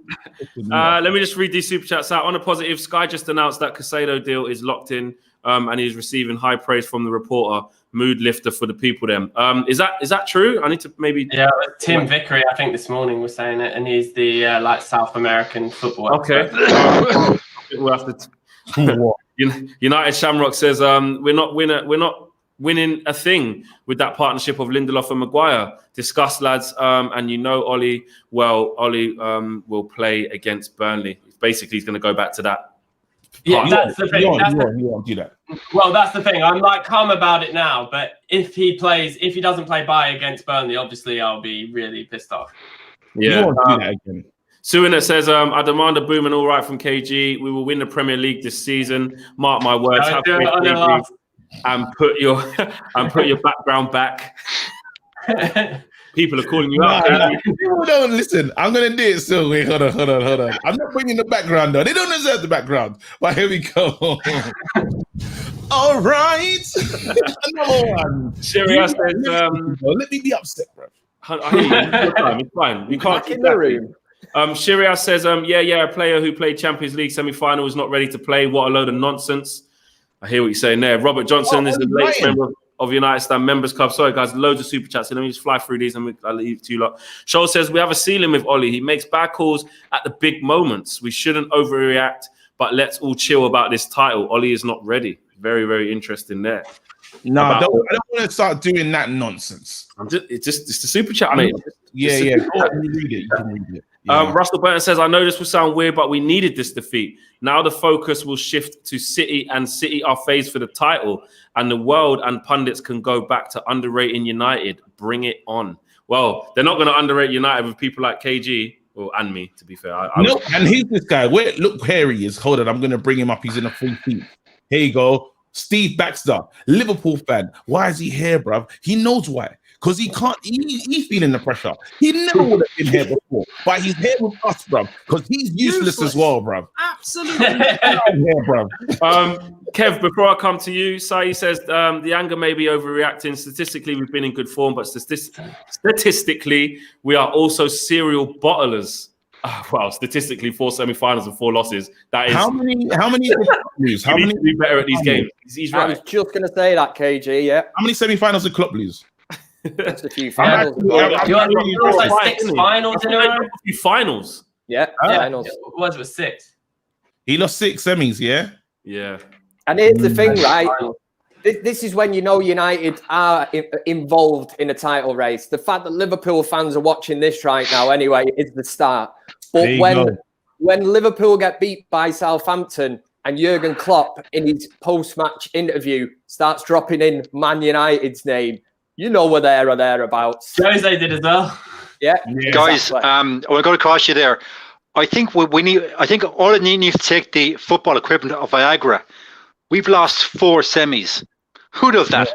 let me just read these super chats out. On a positive, Sky just announced that Caicedo deal is locked in, and he's receiving high praise from the reporter. Mood lifter for the people. Then is that true? I need to maybe. Yeah, Tim Vickery, I think this morning was saying it, and he's the like South American football. Okay. We'll have to. United Shamrock says we're not winning a thing with that partnership of Lindelof and Maguire. Discuss, lads, and Ollie. Well, Ollie will play against Burnley. Basically, he's going to go back to that. Yeah, that's the thing. You won't do that. Well, that's the thing. I'm like calm about it now, but if he doesn't play by against Burnley, obviously I'll be really pissed off. Yeah. You won't do that again. Suina says, I demand a boom and all right from KG. We will win the Premier League this season. Mark my words. Have faith, KG, and put your background back. People are calling you out. People don't listen. I'm gonna do it still. Wait, hold on. I'm not putting the background though. They don't deserve the background. But here we go. All right. Another one. Syria says, let me be upset, bro. I hear you. It's fine. You can't keep in the room. Shiria says, a player who played Champions League semi-final is not ready to play. What a load of nonsense. I hear what you're saying there. Robert Johnson is the latest member of United Stand Members Club. Sorry, guys, loads of super chats. So let me just fly through these and I'll leave it to you lot. Shoal says, we have a ceiling with Ollie. He makes bad calls at the big moments. We shouldn't overreact, but let's all chill about this title. Ollie is not ready. Very, very interesting there. No, I don't want to start doing that nonsense. It's the super chat, mate. Yeah. You can read it. Yeah. Russell Burton says, I know this will sound weird, but we needed this defeat. Now the focus will shift to City, and City are phased for the title, and the world and pundits can go back to underrating United. Bring it on. Well, they're not going to underrate United with people like KG and me, to be fair. No, and here's this guy. Look where he is. Hold on, I'm going to bring him up. He's in a free seat. Here you go. Steve Baxter, Liverpool fan. Why is he here, bruv? He knows why. Because he can't, he's feeling the pressure. He never would have been here before. But he's here with us, bruv. Because he's useless as well, bruv. Absolutely. Here, bruv. Kev, before I come to you, Sai says the anger may be overreacting. Statistically, we've been in good form, but statistically, we are also serial bottlers. Well, statistically, 4 semi-finals and 4 losses. That is how many lose? How many be better at these games? He's right. I was just going to say that, KG. Yeah. How many semi-finals did Klopp lose? That's a few finals. Like 6 finals in a row. A few finals. Yeah, finals. It was 6. He lost 6 semis, yeah? Yeah. And here's the thing, right? This is when you know United are involved in a title race. The fact that Liverpool fans are watching this right now, anyway, is the start. But when Liverpool get beat by Southampton and Jurgen Klopp in his post-match interview starts dropping in Man United's name, you know we're there or thereabouts. Jose did as well. Yeah, guys. exactly. I'm going to cross you there. I think we need. I think all it needs to take the football equivalent of Viagra. We've lost 4 semis. Who does that?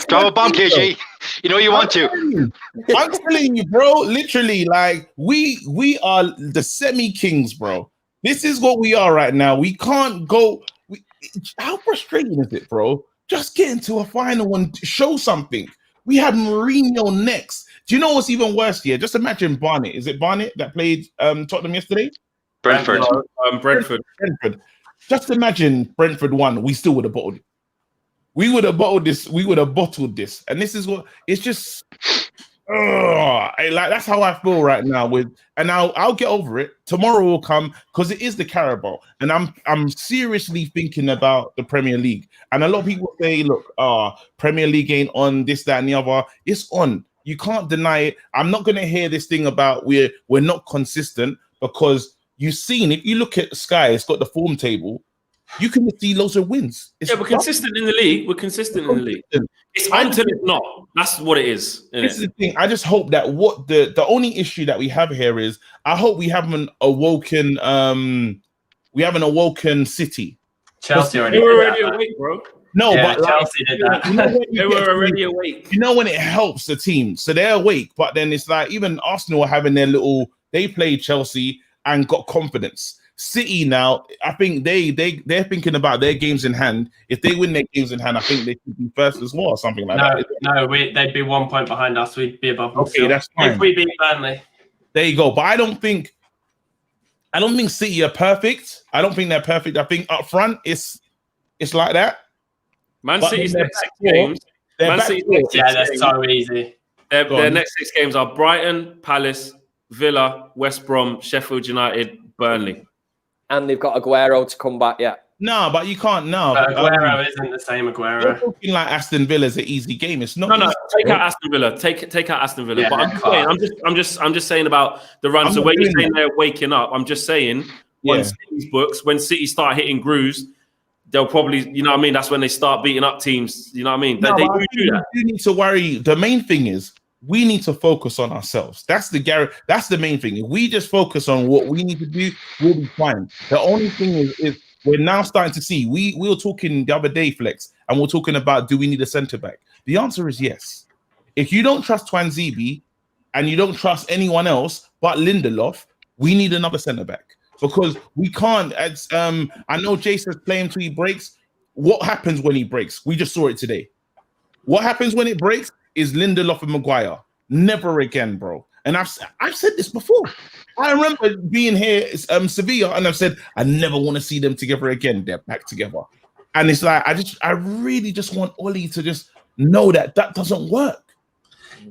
Drop a bomb, KG. You know you want to. I'm telling you, bro. Literally, like we are the semi kings, bro. This is what we are right now. We can't go. How frustrating is it, bro? Just get into a final and show something. We have Mourinho next. Do you know what's even worse here? Just imagine Barnett. Is it Barnett that played Tottenham yesterday? Brentford. Brentford. Just imagine Brentford won. We still would have bottled it. We would have bottled this. We would have bottled this. And this is what it's just. That's how I feel right now. And I'll get over it. Tomorrow will come because it is the Carabao, and I'm seriously thinking about the Premier League. And a lot of people say, "Look, Premier League ain't on this, that, and the other." It's on. You can't deny it. I'm not going to hear this thing about we're not consistent because you've seen. If you look at Sky, it's got the form table. You can see loads of wins. We're consistent in the league. We're consistent in the league. It's until it's not. That's what it is. This is the thing. I just hope that what the only issue that we have here is I hope we haven't awoken City. Chelsea they were already awake, bro. No, yeah, but Chelsea did that. They were already awake. You know when it helps the team, so they're awake. But then it's like even Arsenal are having their little. They played Chelsea and got confidence. City now, I think they're thinking about their games in hand. If they win their games in hand, I think they should be first as well, or something like that. No, they'd be 1 point behind us. We'd be above them. Okay, still. that's fine. If we beat Burnley. There you go. But I don't think City are perfect. I don't think they're perfect. I think up front it's like that. Man City's next 6 games. They're so easy. Their next 6 games are Brighton, Palace, Villa, West Brom, Sheffield United, Burnley. And they've got Aguero to come back yet. No, but you can't now. Aguero isn't the same Aguero. You're talking like Aston Villa's an easy game. It's not. No. Take out Aston Villa. Take out Aston Villa. Yeah, but I'm just saying about the run. So when you're saying they're waking up, I'm just saying when City start hitting grooves, they'll probably, you know what I mean. That's when they start beating up teams. You know what I mean. They do that. You need to worry. The main thing is we need to focus on ourselves. That's the main thing. If we just focus on what we need to do, we'll be fine. The only thing is we're now starting to see. We were talking the other day, Flex, and we're talking about do we need a centre back? The answer is yes. If you don't trust Twanzebe and you don't trust anyone else but Lindelof, we need another centre back because we can't. I know Jason's playing till he breaks. What happens when he breaks? We just saw it today. What happens when it breaks is Lindelof and Maguire. Never again, bro. And I've said this before. I remember being here, Sevilla, and I've said I never want to see them together again. They're back together, and it's like I really just want Oli to just know that doesn't work.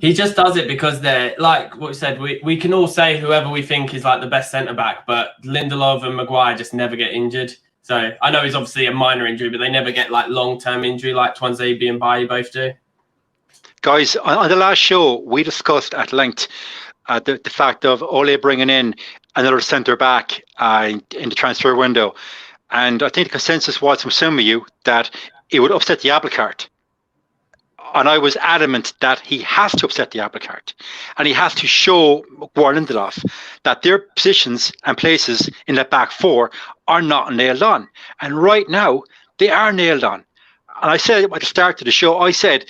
He just does it because they're like what we said. We can all say whoever we think is like the best centre back, but Lindelof and Maguire just never get injured. So I know he's obviously a minor injury, but they never get like long-term injury like Twanzebe and Bailly both do. Guys, on the last show, we discussed at length the fact of Ole bringing in another centre back in the transfer window. And I think the consensus was from some of you that it would upset the apple cart. And I was adamant that he has to upset the apple cart. And he has to show Maguire and Lindelof that their positions and places in the back four are not nailed on. And right now, they are nailed on. And I said at the start of the show, I said,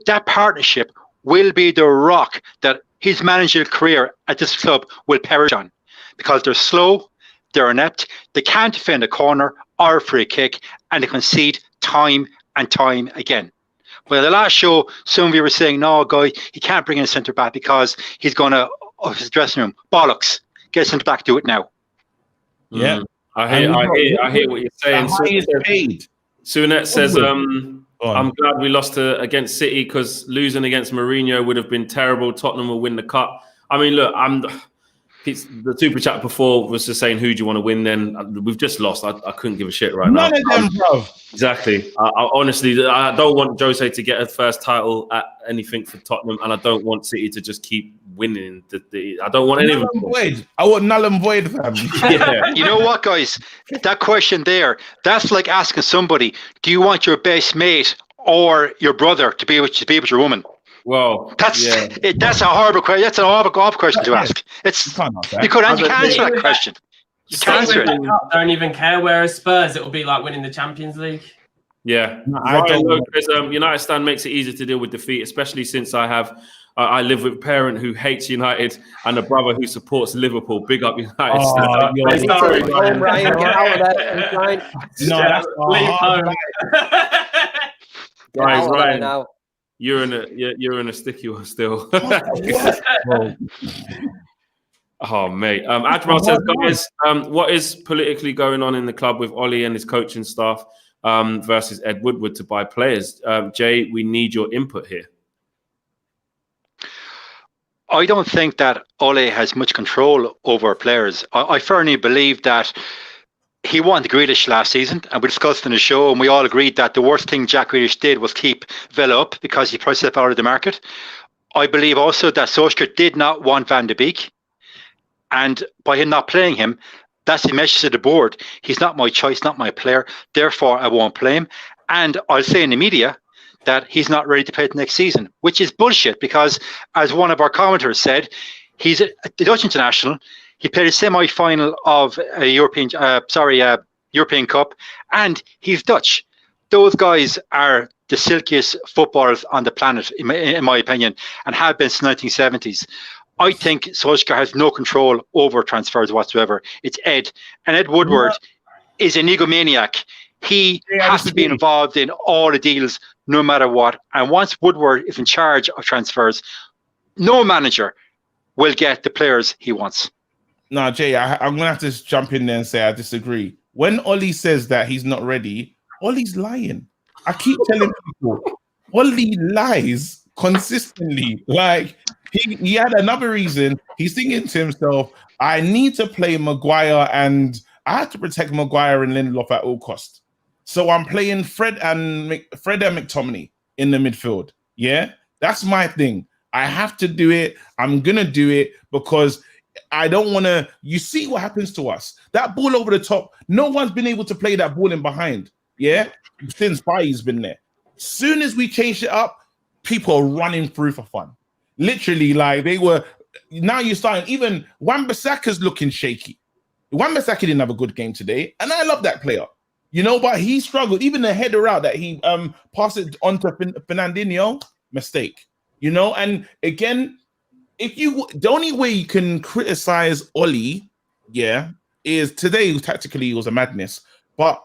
that partnership will be the rock that his managerial career at this club will perish on because they're slow, they're inept, they can't defend a corner or a free kick, and they concede time and time again. Well, the last show, some of you were saying, no, guy, he can't bring in a centre back because he's going to his dressing room. Bollocks. Get a centre back, do it now. Yeah. I hear what you're saying. Sunette says, I'm glad we lost against City because losing against Mourinho would have been terrible. Tottenham will win the cup. I mean, look, the super chat before was just saying, who do you want to win then? We've just lost. I couldn't give a shit right now. None of them, bro. Exactly. I honestly, I don't want Jose to get a first title at anything for Tottenham, and I don't want City to just keep winning. I don't want any of them. I want null and void, fam. Yeah. You know what, guys? That question there, that's like asking somebody, do you want your best mate or your brother to be with your woman? Well, that's a horrible question. That's an horrible question to ask. You can't answer that question. You can't answer it. Don't even care. Whereas Spurs, it will be like winning the Champions League. Yeah, United stand makes it easier to deal with defeat, especially since I live with a parent who hates United and a brother who supports Liverpool. Big up United stand. Sorry, Ryan, get out of there, Ryan. Leave home. Guys, Ryan, now. You're in a sticky one still. Oh, mate. Admiral says, guys, what is politically going on in the club with Ollie and his coaching staff versus Ed Woodward to buy players? Jay, we need your input here. I don't think that Ole has much control over players. I firmly believe that he wanted Grealish last season, and we discussed in the show, and we all agreed that the worst thing Jack Grealish did was keep Villa up because he priced it out of the market. I believe also that Solskjaer did not want Van de Beek, and by him not playing him, that's the message to the board. He's not my choice, not my player, therefore I won't play him. And I'll say in the media that he's not ready to play the next season, which is bullshit because, as one of our commenters said, he's a Dutch international. He played a semi-final of a European Cup, and he's Dutch. Those guys are the silkiest footballers on the planet, in my opinion, and have been since the 1970s. I think Solskjaer has no control over transfers whatsoever. It's Ed. And Ed Woodward is an egomaniac. He has to be involved in all the deals, no matter what. And once Woodward is in charge of transfers, no manager will get the players he wants. No, Jay, I'm going to have to jump in there and say I disagree. When Ollie says that he's not ready, Ollie's lying. I keep telling people, Ollie lies consistently. Like, he had another reason. He's thinking to himself, I need to play Maguire and I have to protect Maguire and Lindelof at all costs. So I'm playing Fred and McTominay in the midfield. Yeah, that's my thing. I have to do it. I'm going to do it because I don't want to. You see what happens to us. That ball over the top, no one's been able to play that ball in behind. Yeah, since Bailly's been there. Soon as we changed it up, people are running through for fun. Literally, like they were. Now you're starting. Even Wan-Bissaka's looking shaky. Wan-Bissaka didn't have a good game today, and I love that player. You know, but he struggled. Even the header out that he passed it on to Fernandinho, mistake. You know, and again, the only way you can criticize Ollie, is today tactically it was a madness. But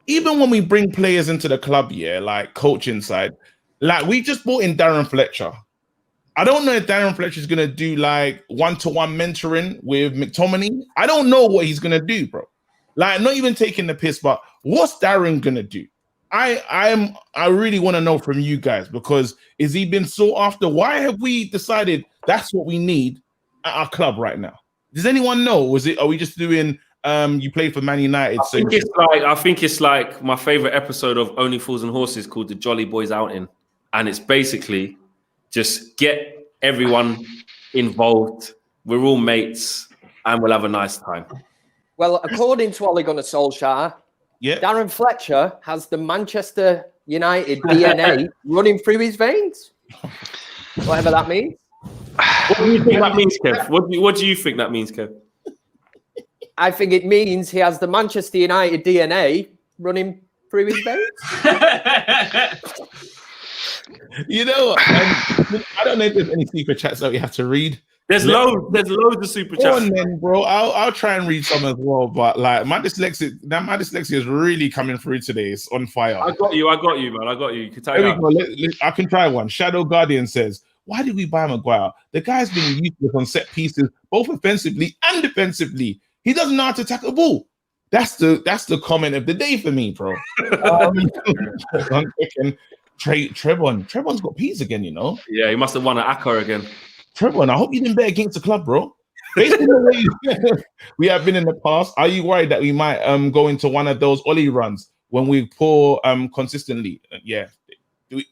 even when we bring players into the club, like coaching side, like we just brought in Darren Fletcher. I don't know if Darren Fletcher is gonna do like one-to-one mentoring with McTominay. I don't know what he's gonna do, bro. Like, not even taking the piss, but what's Darren gonna do? I really want to know from you guys, because is he been sought after? Why have we decided that's what we need at our club right now? Does anyone know? Are we just doing you played for Man United? I think it's like my favorite episode of Only Fools and Horses called The Jolly Boys Outing. And it's basically just get everyone involved. We're all mates and we'll have a nice time. Well, according to Ole Gunnar Solskjaer, Darren Fletcher has the Manchester United DNA running through his veins. Whatever that means. What do you think that means, Kev? What do you think that means, Kev? I think it means he has the Manchester United DNA running through his veins. You know, I don't know if there's any secret chats that we have to read. There's loads of super chats. On then, bro. I'll try and read some as well, but like my dyslexia is really coming through today. It's on fire. I got you, man. I got you. You can tell I can try one. Shadow Guardian says, why did we buy Maguire? The guy's been useless on set pieces, both offensively and defensively. He doesn't know how to tackle the ball. That's the comment of the day for me, bro. Trebon's got peas again, you know. Yeah, he must have won an Accra again. Trebon, I hope you didn't bet against the club, bro. based on the way we have been in the past, are you worried that we might go into one of those Ollie runs when we pour consistently? Yeah.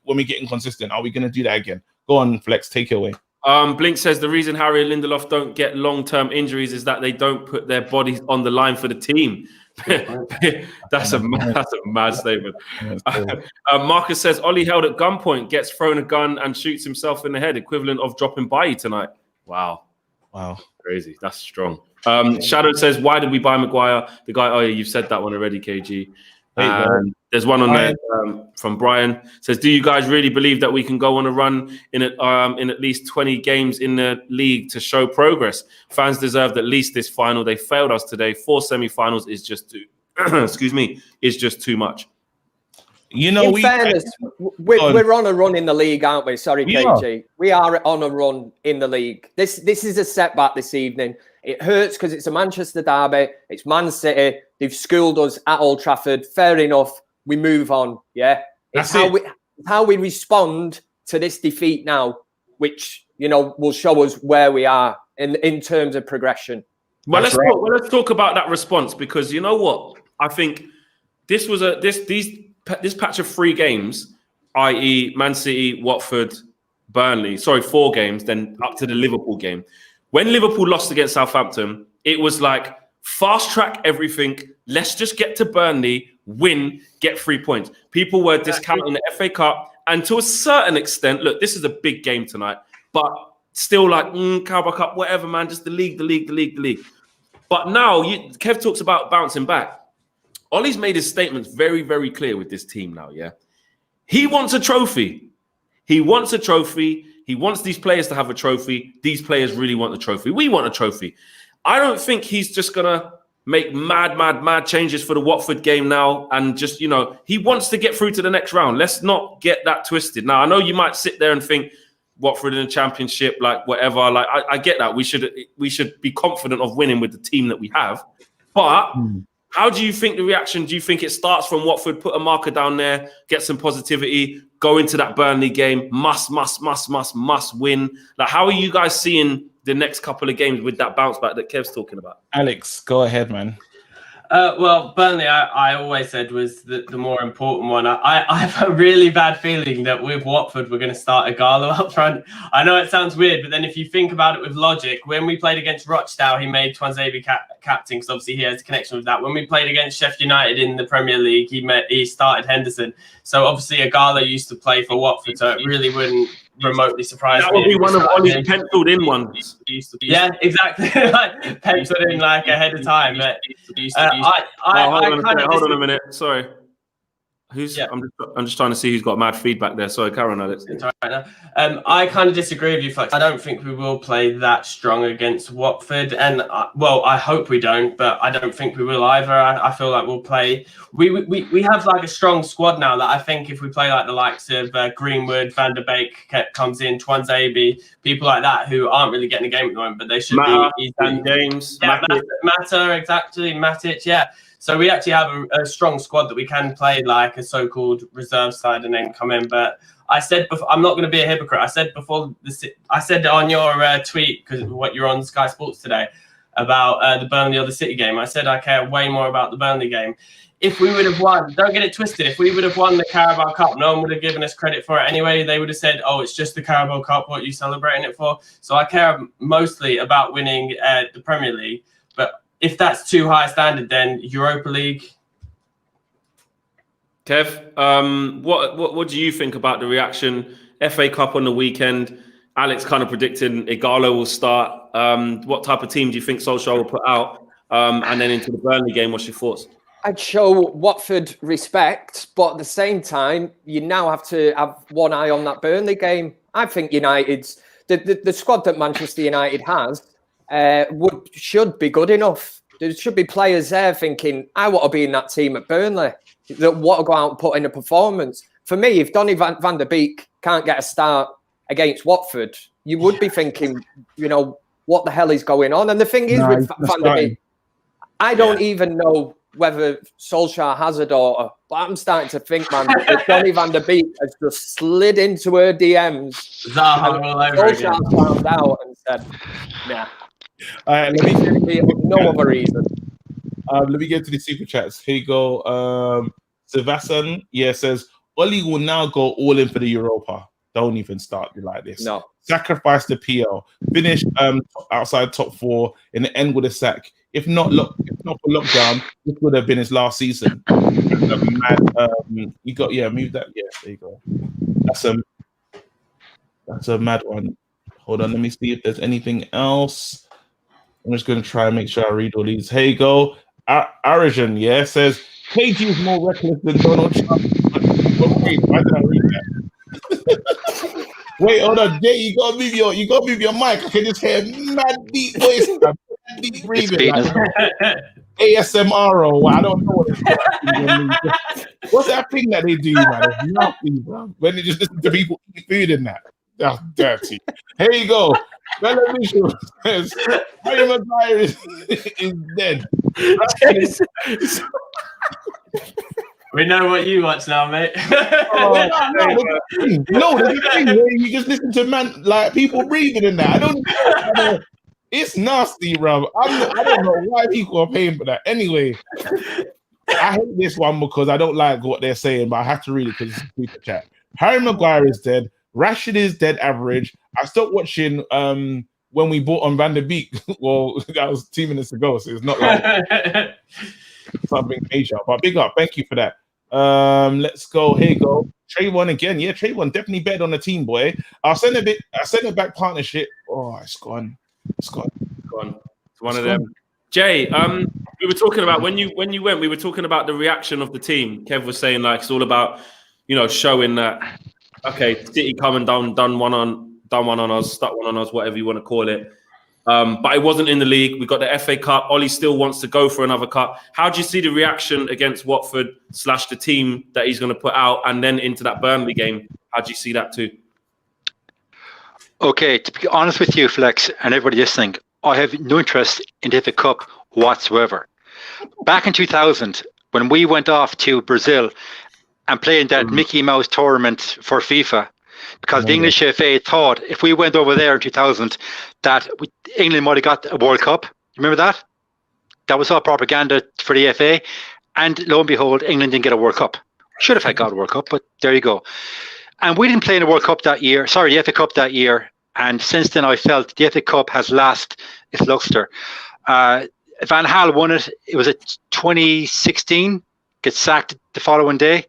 When we get inconsistent, are we going to do that again? Go on, Flex, take it away. Blink says the reason Harry and Lindelof don't get long-term injuries is that they don't put their bodies on the line for the team. That's a mad statement. Marcus says Ollie held at gunpoint, gets thrown a gun and shoots himself in the head, equivalent of dropping Bailly tonight. Wow, crazy. That's strong. Shadow says, why did we buy Maguire? The guy, oh yeah, you've said that one already, KG. There's one on there from Brian. Says, do you guys really believe that we can go on a run in at least 20 games in the league to show progress? Fans deserved at least this final. They failed us today. 4 semi-finals is just too is just too much. You know, in fairness, we're on a run in the league, aren't we? Sorry, KG. We are on a run in the league. This is a setback this evening. It hurts because it's a Manchester derby. It's Man City. They've schooled us at Old Trafford. Fair enough. We move on. Yeah, it's how we respond to this defeat now, which will show us where we are in terms of progression. Well, let's talk about that response, because you know what? I think this was this patch of 3 games, i.e., Man City, Watford, Burnley. Sorry, 4 games, then up to the Liverpool game. When Liverpool lost against Southampton, it was like fast track everything. Let's just get to Burnley, win, get 3 points. People were discounting the FA Cup, and to a certain extent, look, this is a big game tonight, but still like Carabao Cup, whatever, man, just the league. But now, Kev talks about bouncing back. Ollie's made his statements very, very clear with this team now, yeah? He wants a trophy. He wants a trophy. He wants these players to have a trophy. These players really want the trophy. We want a trophy. I don't think he's just going to make mad changes for the Watford game now and just, he wants to get through to the next round. Let's not get that twisted. Now, I know you might sit there and think Watford in the Championship, like whatever. Like I get that. We should be confident of winning with the team that we have. But how do you think the reaction? Do you think it starts from Watford, put a marker down there, get some positivity, go into that Burnley game, must win? Like, how are you guys seeing the next couple of games with that bounce back that Kev's talking about? Alex, go ahead, man. Well, Burnley, I always said was the more important one. I have a really bad feeling that with Watford, we're going to start Igalo up front. I know it sounds weird, but then if you think about it with logic, when we played against Rochdale, he made Tuanzebe captain because obviously he has a connection with that. When we played against Sheffield United in the Premier League, he started Henderson. So obviously Igalo used to play for Watford, so it really wouldn't remotely surprise me. That would be one of Ollie's penciled in ones. Yeah, exactly. Like penciled in like ahead of time. But, hold on a minute. Sorry. I'm just trying to see who's got mad feedback there. Sorry, Karen, Alex. It's all right now. I kind of disagree with you, Flex. I don't think we will play that strong against Watford, and I hope we don't, but I don't think we will either. I feel like we'll play. We have like a strong squad now that I think if we play like the likes of Greenwood, Van der Beek comes in, Tuanzebe, people like that who aren't really getting a game at the moment, but they should be. James, yeah, Matter, exactly, Matic, yeah. So we actually have a strong squad that we can play like a so-called reserve side and then come in. But I said before, I'm not going to be a hypocrite. I said before, I said on your tweet, because what you're on Sky Sports today, about the Burnley or the City game. I said I care way more about the Burnley game. If we would have won, don't get it twisted, if we would have won the Carabao Cup, no one would have given us credit for it anyway. They would have said, oh, it's just the Carabao Cup, what are you celebrating it for? So I care mostly about winning the Premier League. But if that's too high a standard, then Europa League. Kev, what do you think about the reaction? FA Cup on the weekend. Alex kind of predicting Igalo will start. What type of team do you think Solskjaer will put out? And then into the Burnley game, what's your thoughts? I'd show Watford respect, but at the same time, you now have to have one eye on that Burnley game. I think United's the squad that Manchester United has should be good enough. There should be players there thinking, I want to be in that team at Burnley, that want to go out and put in a performance. For me, if Donny van der Beek can't get a start against Watford, you would be thinking, what the hell is going on? And the thing is with Van der Beek, I don't even know whether Solskjaer has a daughter, but I'm starting to think, man, that Donny van der Beek has just slid into her DMs. Zaha all over Solskjaer found out and said, nah. All right, let me No other reason. let me get to the super chats. Here you go. Sevasan, says Oli will now go all in for the Europa. Don't even start you like this. No. Sacrifice the PL. Finish outside top 4 in the end with a sack. If not for lockdown, this would have been his last season. You got move that. Yeah, there you go. That's a mad one. Hold on, let me see if there's anything else. I'm just going to try and make sure I read all these. Here you go. Arijan, says KG is more reckless than Donald Trump. Okay, why did I read that? Wait, hold on, Jay. You gotta move your mic. I can just hear mad deep voice, mad deep breathing. ASMR or I don't know what it's what's that thing that they do, man? It's nothing, bro. When they just listen to people eat food and that. That's dirty. Here you go. Television says Harry Maguire is dead. We know what you watch now, mate. There's a thing where you just listen to like people breathing in that. I don't. It's nasty, bro. I don't know why people are paying for that. Anyway, I hate this one because I don't like what they're saying, but I have to read it because it's a super chat. Harry Maguire is dead. Rashford is dead average. I stopped watching when we bought on Van der Beek. Well, that was 2 minutes ago, so it's not like something major. But big up, thank you for that. Let's go. Here you go. Trayvon again. Yeah, Trayvon definitely bet on the team, boy. I'll send it back partnership. Oh, it's gone. It's gone. It's one of them. Jay, we were talking about when you went. We were talking about the reaction of the team. Kev was saying like it's all about showing that. Okay, City come and done one on us, stuck one on us, whatever you want to call it. But it wasn't in the league. We got the FA Cup. Ollie still wants to go for another cup. How do you see the reaction against Watford / the team that he's going to put out, and then into that Burnley game? How do you see that too? Okay, to be honest with you, Flex, and everybody listening, I have no interest in the FA Cup whatsoever. Back in 2000, when we went off to Brazil and played that Mickey Mouse tournament for FIFA, because the English FA thought if we went over there in 2000 that England might have got a World Cup. Remember that? That was all propaganda for the FA. And lo and behold, England didn't get a World Cup. Should have got a World Cup, but there you go. And we didn't play in the World Cup that year. Sorry, the FA Cup that year. And since then, I felt the FA Cup has lost its luster. Van Gaal won it. It was 2016. Gets sacked the following day.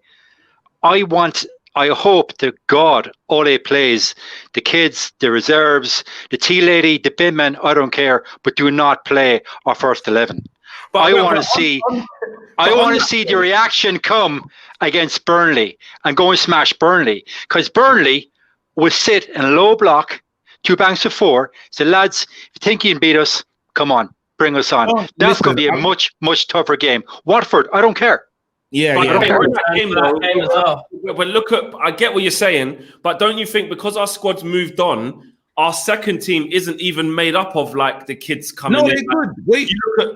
I hope to God Ole plays the kids, the reserves, the tea lady, the bin men, I don't care, but do not play our first 11. But I want to see the reaction come against Burnley and go and smash Burnley, because Burnley will sit in a low block, 2 banks of 4. So lads, if you think you can beat us, come on, bring us on. That's going to be a much, much tougher game. Watford, I don't care. Yeah. But look at, I get what you're saying, but don't you think because our squad's moved on, our second team isn't even made up of like the kids coming in? No, they're good. Wait,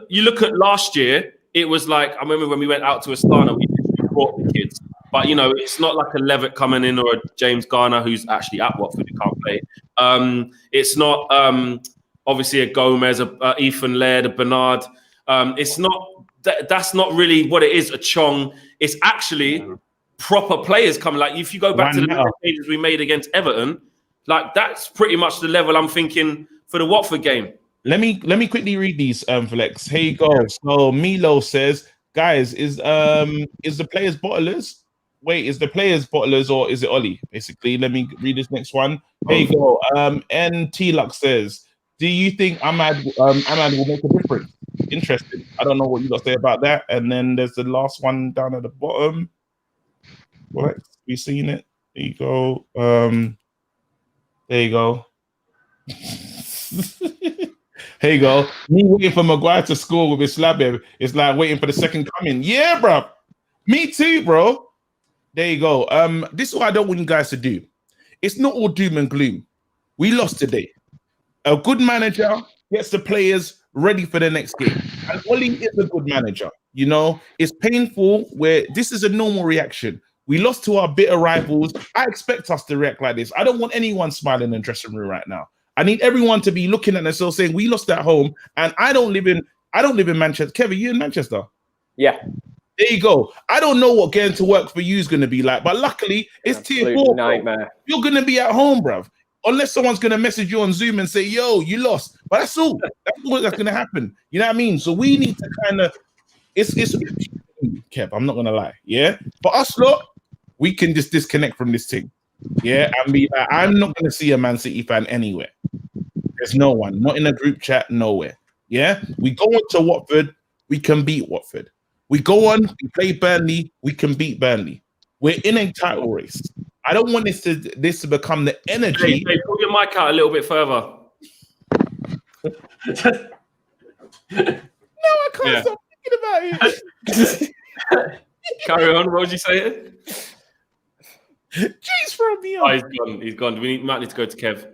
you look at last year. It was like, I remember when we went out to Astana, we brought the kids, but it's not like a Levitt coming in or a James Garner who's actually at Watford who can't play. It's not obviously a Gomez, a Ethan Laird, a Bernard. It's not. That's not really what it is, a Chong. It's actually proper players coming. Like if you go back to the changes we made against Everton, like that's pretty much the level I'm thinking for the Watford game. Let me quickly read these, Flex. Here you go. So Milo says, guys, is the players bottlers? Wait, is the players bottlers or is it Ollie? Basically, let me read this next one. Here you go. NT Lux says, do you think Ahmad will make a difference? Interesting. I don't know what you got to say about that. And then there's the last one down at the bottom. What? You seen it? There you go. There you go. Here you go. Me waiting for Maguire to score with his slab. It's like waiting for the second coming. Yeah, bro. Me too, bro. There you go. This is what I don't want you guys to do. It's not all doom and gloom. We lost today. A good manager gets the players ready for the next game. And Ollie is a good manager. It's painful where this is a normal reaction. We lost to our bitter rivals. I expect us to react like this. I don't want anyone smiling in the dressing room right now. I need everyone to be looking at themselves saying we lost at home, and I don't live in Manchester. Kevin, you in Manchester? Yeah. There you go. I don't know what getting to work for you is going to be like, but luckily it's tier 4. Nightmare. You're going to be at home, bruv. Unless someone's going to message you on Zoom and say, yo, you lost. But that's all. That's all that's going to happen. You know what I mean? So we need to kind of, it's Kev, I'm not going to lie. Yeah. For us lot, we can just disconnect from this thing. Yeah. And be like, I'm not going to see a Man City fan anywhere. There's no one. Not in a group chat, nowhere. Yeah. We go into Watford, we can beat Watford. We go on, we play Burnley, we can beat Burnley. We're in a title race. I don't want this to become the energy. Hey, pull your mic out a little bit further. No, I can't stop thinking about it. Carry on. What was you saying? Jeez, from me. Oh, he's gone. He's gone. We might need to go to Kev.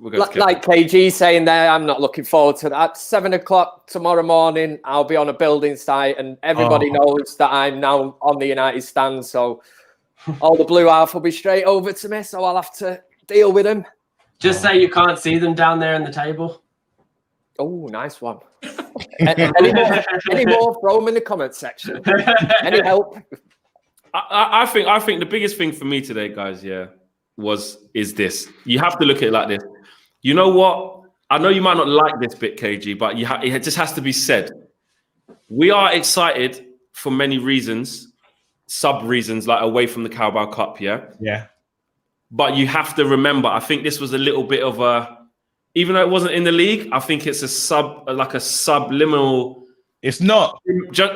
Like KG saying there, I'm not looking forward to that. 7 o'clock tomorrow morning, I'll be on a building site, and everybody knows that I'm now on the United stand. So all the blue half will be straight over to me, so I'll have to deal with them. Just say you can't see them down there in the table. Oh, nice one. Any more? Throw them in the comment section. Any help? I think the biggest thing for me today, guys, is this. You have to look at it like this. You know what? I know you might not like this bit, KG, but it just has to be said. We are excited for many reasons, sub-reasons, like away from the Carabao Cup, yeah? Yeah. But you have to remember, I think this was a little bit of even though it wasn't in the league, I think it's a subliminal. It's not.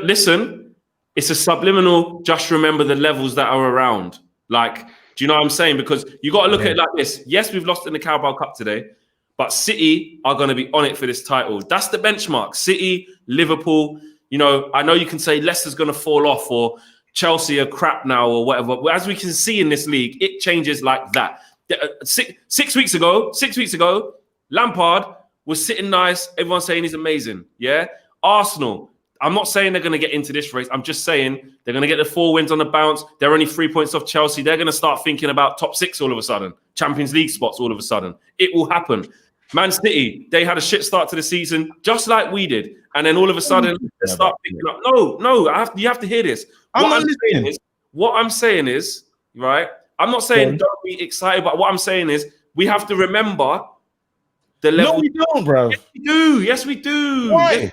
Listen, it's a subliminal, just remember the levels that are around. Like, do you know what I'm saying? Because you got to look at it like this. Yes, we've lost in the Carabao Cup today, but City are going to be on it for this title. That's the benchmark. City, Liverpool, I know you can say Leicester's going to fall off or Chelsea are crap now or whatever. But as we can see in this league, it changes like that. 6 weeks ago, Lampard was sitting nice. Everyone's saying he's amazing. Yeah. Arsenal. I'm not saying they're going to get into this race. I'm just saying they're going to get the 4 wins on the bounce. They're only 3 points off Chelsea. They're going to start thinking about top 6 all of a sudden. Champions League spots all of a sudden. It will happen. Man City, they had a shit start to the season, just like we did. And then all of a sudden, they start picking up. No, you have to hear this. What I'm saying is, right? I'm not saying don't be excited, but what I'm saying is we have to remember the level. No, we don't, bro. Yes, we do. Why?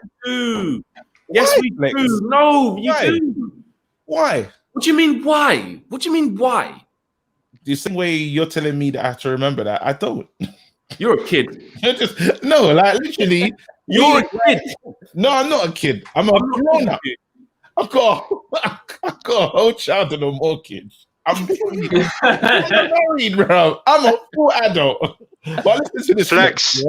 Yes, we do. No, you do. Why? What do you mean, why? What do you mean, why? The same way you're telling me that I have to remember that. I don't. You're a kid. No, like literally. You're a kid. No, I'm not a kid. I'm a grown up. I've got a whole child and no more kids. I'm married, bro. I'm a full adult. But listen to this.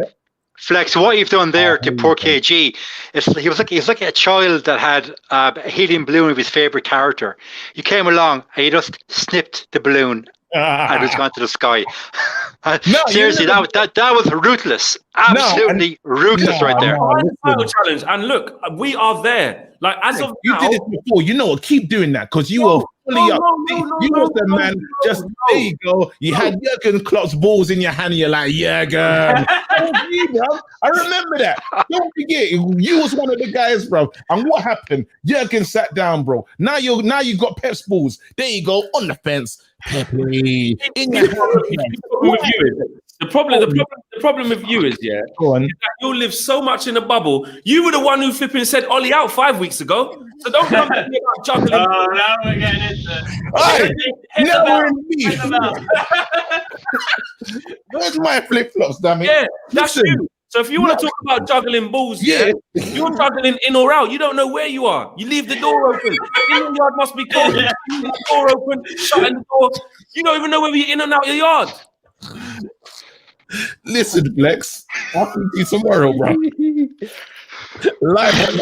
Flex, what you've done there to poor KG, he was like a child that had a helium balloon of his favorite character. You came along and you just snipped the balloon and it's gone to the sky. Seriously, that was ruthless. Absolutely ruthless right there. Title challenge, and look, we are there. Like as of you now, did it before. You know what? Keep doing that because you were fully up. You was the man. There you go. You had Jurgen Klopp's balls in your hand. And you're like Jurgen. I remember that. Don't forget, you was one of the guys, bro. And what happened? Jurgen sat down, bro. Now you got Pep's balls. There you go on the fence. Pepe. The problem with you is, is that you live so much in a bubble. You were the one who flipping said Ollie out 5 weeks ago. So don't come to me about juggling. Oh, now we're getting into Where's my flip-flops, damn it? Yeah, that's you. So if you want to talk about juggling balls, you're juggling in or out. You don't know where you are. You leave the door open. The yard must be closed. The door open, shutting the door. You don't even know whether you're in and out your yard. Listen, Flex. I'll see you tomorrow, bro. Live.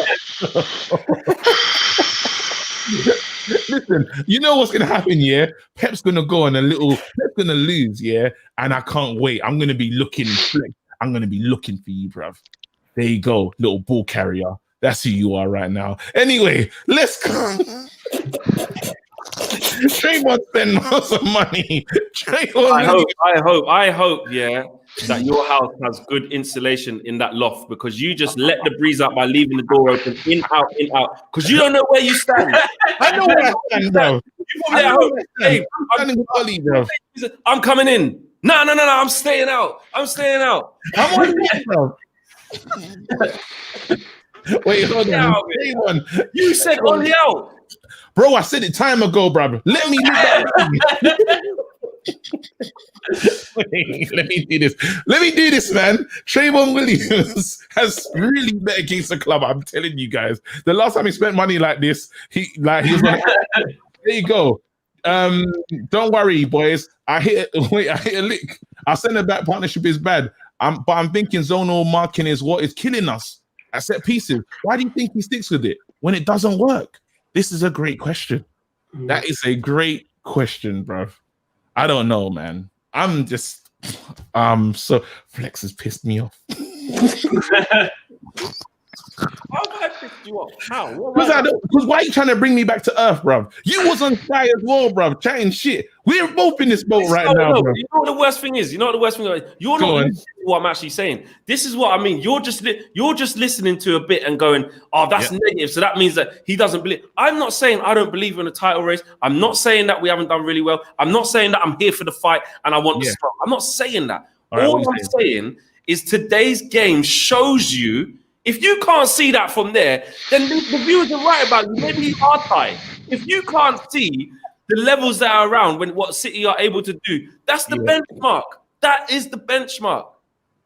Listen, you know what's gonna happen, yeah? Pep's gonna go on Pep's gonna lose, yeah? And I can't wait. I'm gonna be looking, Flex. I'm gonna be looking for you, bruv. There you go, little ball carrier. That's who you are right now. Anyway, let's go. Trayvon spent lots of money. Trayvon, I hope, yeah, that your house has good insulation in that loft because you just let the breeze out by leaving the door open, in, out. Because you don't know where you stand. I know where I stand, bro. You probably at home. Hey, I'm standing with Ollie, bro. I'm coming in. No. I'm staying out. I'm I'm on it, bro. Wait, hold on. Trayvon. You said only out. Bro, I said it time ago, bro. Let me do that. Wait, let me do this, man. Trayvon Williams has really bet against the club. I'm telling you guys. The last time he spent money like this, he was like, there you go. Don't worry, boys. I hit a lick. Our centre back partnership is bad. But I'm thinking zonal marking is what is killing us at set pieces. Why do you think he sticks with it when it doesn't work? This is a great question. That is a great question, bro. I don't know, man. I'm just so Flex has pissed me off. How have I pissed you off? How? Because why are you trying to bring me back to earth, bro? You was on Sky as well, bro, chatting shit. We're both in this boat right now, bro. You know what the worst thing is? You're not listening to what I'm actually saying. This is what I mean. You're just listening to a bit and going, oh, that's negative. So that means that he doesn't believe. I'm not saying I don't believe in the title race. I'm not saying that we haven't done really well. I'm not saying that I'm here for the fight and I want to stop. I'm not saying that. All I'm saying is today's game shows you. If you can't see that from there, then the viewers are right about you. Maybe you are tight. If you can't see the levels that are around when what City are able to do, that's the benchmark. That is the benchmark.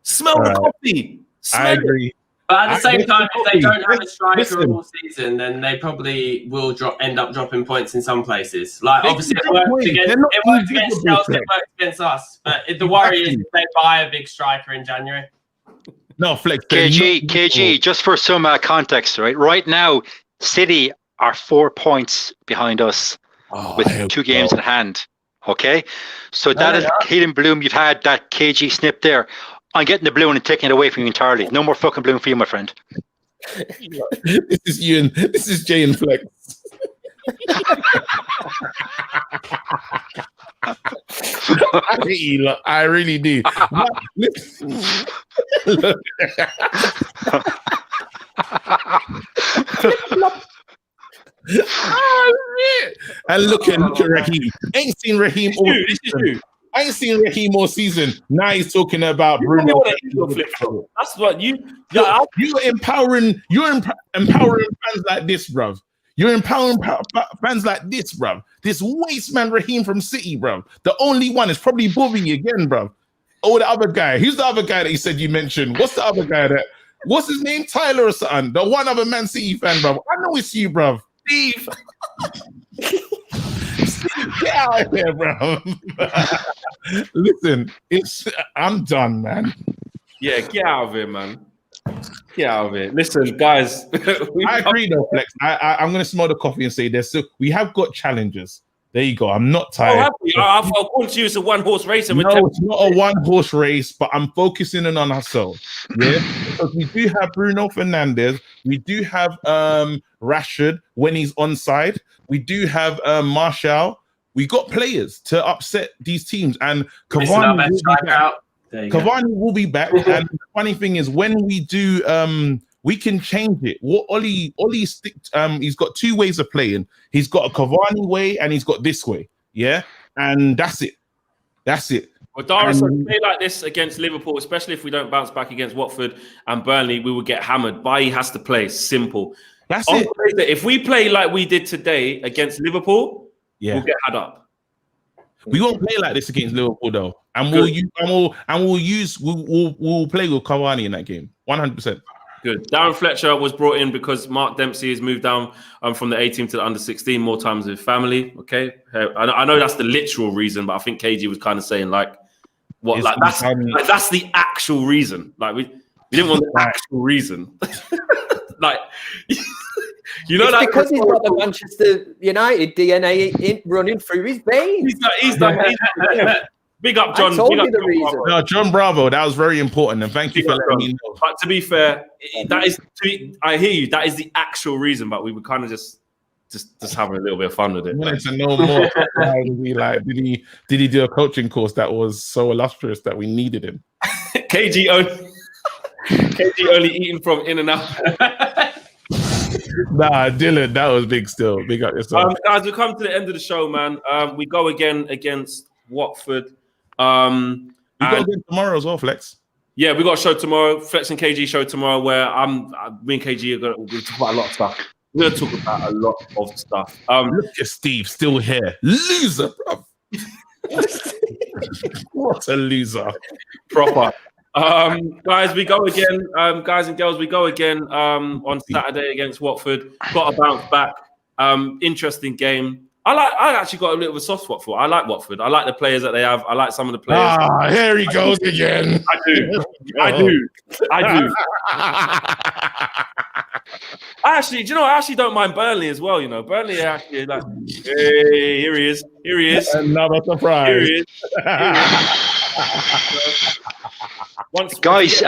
Smell the coffee. I agree. But at the same time, if they don't have a striker all season, then they probably will end up dropping points in some places. Like, obviously, it works against Chelsea, it works against us. But the worry is if they buy a big striker in January. No, Flex. KG, just for some context, right? Right now, City are 4 points behind us with 2 games in hand. Okay? So that is hidden bloom. You've had that KG snip there. I'm getting the balloon and taking it away from you entirely. No more fucking balloon for you, my friend. This is Jay and Flex. I hate you, look. I really do. And look at Raheem. Ain't seen Raheem all season. I ain't seen Raheem all season. Now he's talking about Bruno. That's what you're empowering. You're empowering fans like this, bruv. You're empowering fans like this, bruv. This waste man Raheem from City, bruv. The only one is probably Bobby again, bruv. Oh, the other guy. Who's the other guy that you said you mentioned? What's the other guy that? What's his name? Tyler or something? The one other Man City fan, bruv. I know it's you, bruv. Steve. Steve, get out of here, bruv. Listen, I'm done, man. Yeah, get out of here, man. Get out of it. Listen, guys. I agree, though, Flex. I'm going to smell the coffee and say this. So we have got challenges. There you go. I'm not tired. I've gone to you as a one-horse race. No, it's not a one-horse race, but I'm focusing in on ourselves. Yeah, because we do have Bruno Fernandes. We do have Rashford when he's onside. We do have Martial. We got players to upset these teams, and Cavani will be back. And the funny thing is, when we do, we can change it. What Ollie he's got 2 ways of playing. He's got a Cavani way, and he's got this way. Yeah, and that's it. Well, Dara said, play like this against Liverpool, especially if we don't bounce back against Watford and Burnley, we will get hammered. Bailly has to play. Simple. That's it. If we play like we did today against Liverpool, we'll get had up. We won't play like this against Liverpool though, and we'll play with Cavani in that game, 100%. Good. Darren Fletcher was brought in because Mark Dempsey has moved down from the 18 to the under 16 more times with family. Okay, I know that's the literal reason, but I think KG was kind of saying that's the actual reason. Like we didn't want the actual reason. Like. You know, it's because he's got the Manchester United DNA running through his veins. He's done. Big up, John. I told you the reason. No, John Bravo. That was very important, and thank you for letting me know. But to be fair, I hear you. That is the actual reason, but we were kind of just just having a little bit of fun with it. Wanted to know more. Like, did he do a coaching course that was so illustrious that we needed him? KG only eating from In and Out. Nah, Dylan, that was big still. Big up yourself. Guys, we come to the end of the show, man. We go again against Watford. We got a game tomorrow as well, Flex. Yeah, we got a show tomorrow. Flex and KG show tomorrow where me and KG are going to talk about a lot of stuff. We're going to talk about a lot of stuff. Look at Steve still here. Loser, bro. What a loser. Proper. Guys, we go again. Guys and girls, we go again on Saturday against Watford. Got to bounce back. Interesting game. I actually got a little bit of a soft spot for it. I like Watford. I like the players that they have. I like some of the players. Ah, here he goes again. I do. I actually don't mind Burnley as well. You know, Burnley actually like, hey, here he is. Another surprise. Here he is. Guys,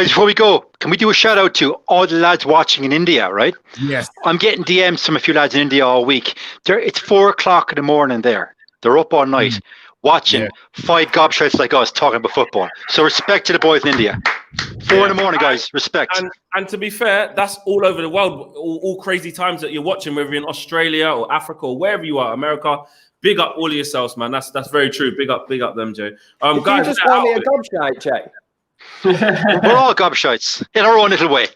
before we go, can we do a shout out to all the lads watching in India, right? Yes. I'm getting DMs from a few lads in India all week. It's 4 o'clock in the morning there. They're up all night watching 5 gobshites like us talking about football. So respect to the boys in India. 4 in the morning, guys. Respect. And to be fair, that's all over the world. All crazy times that you're watching, whether you're in Australia or Africa or wherever you are, America. Big up all of yourselves, man. That's very true. Big up them, Jay. Guys, you just call me a gobshite, Jay. We're all gobshites in our own little way.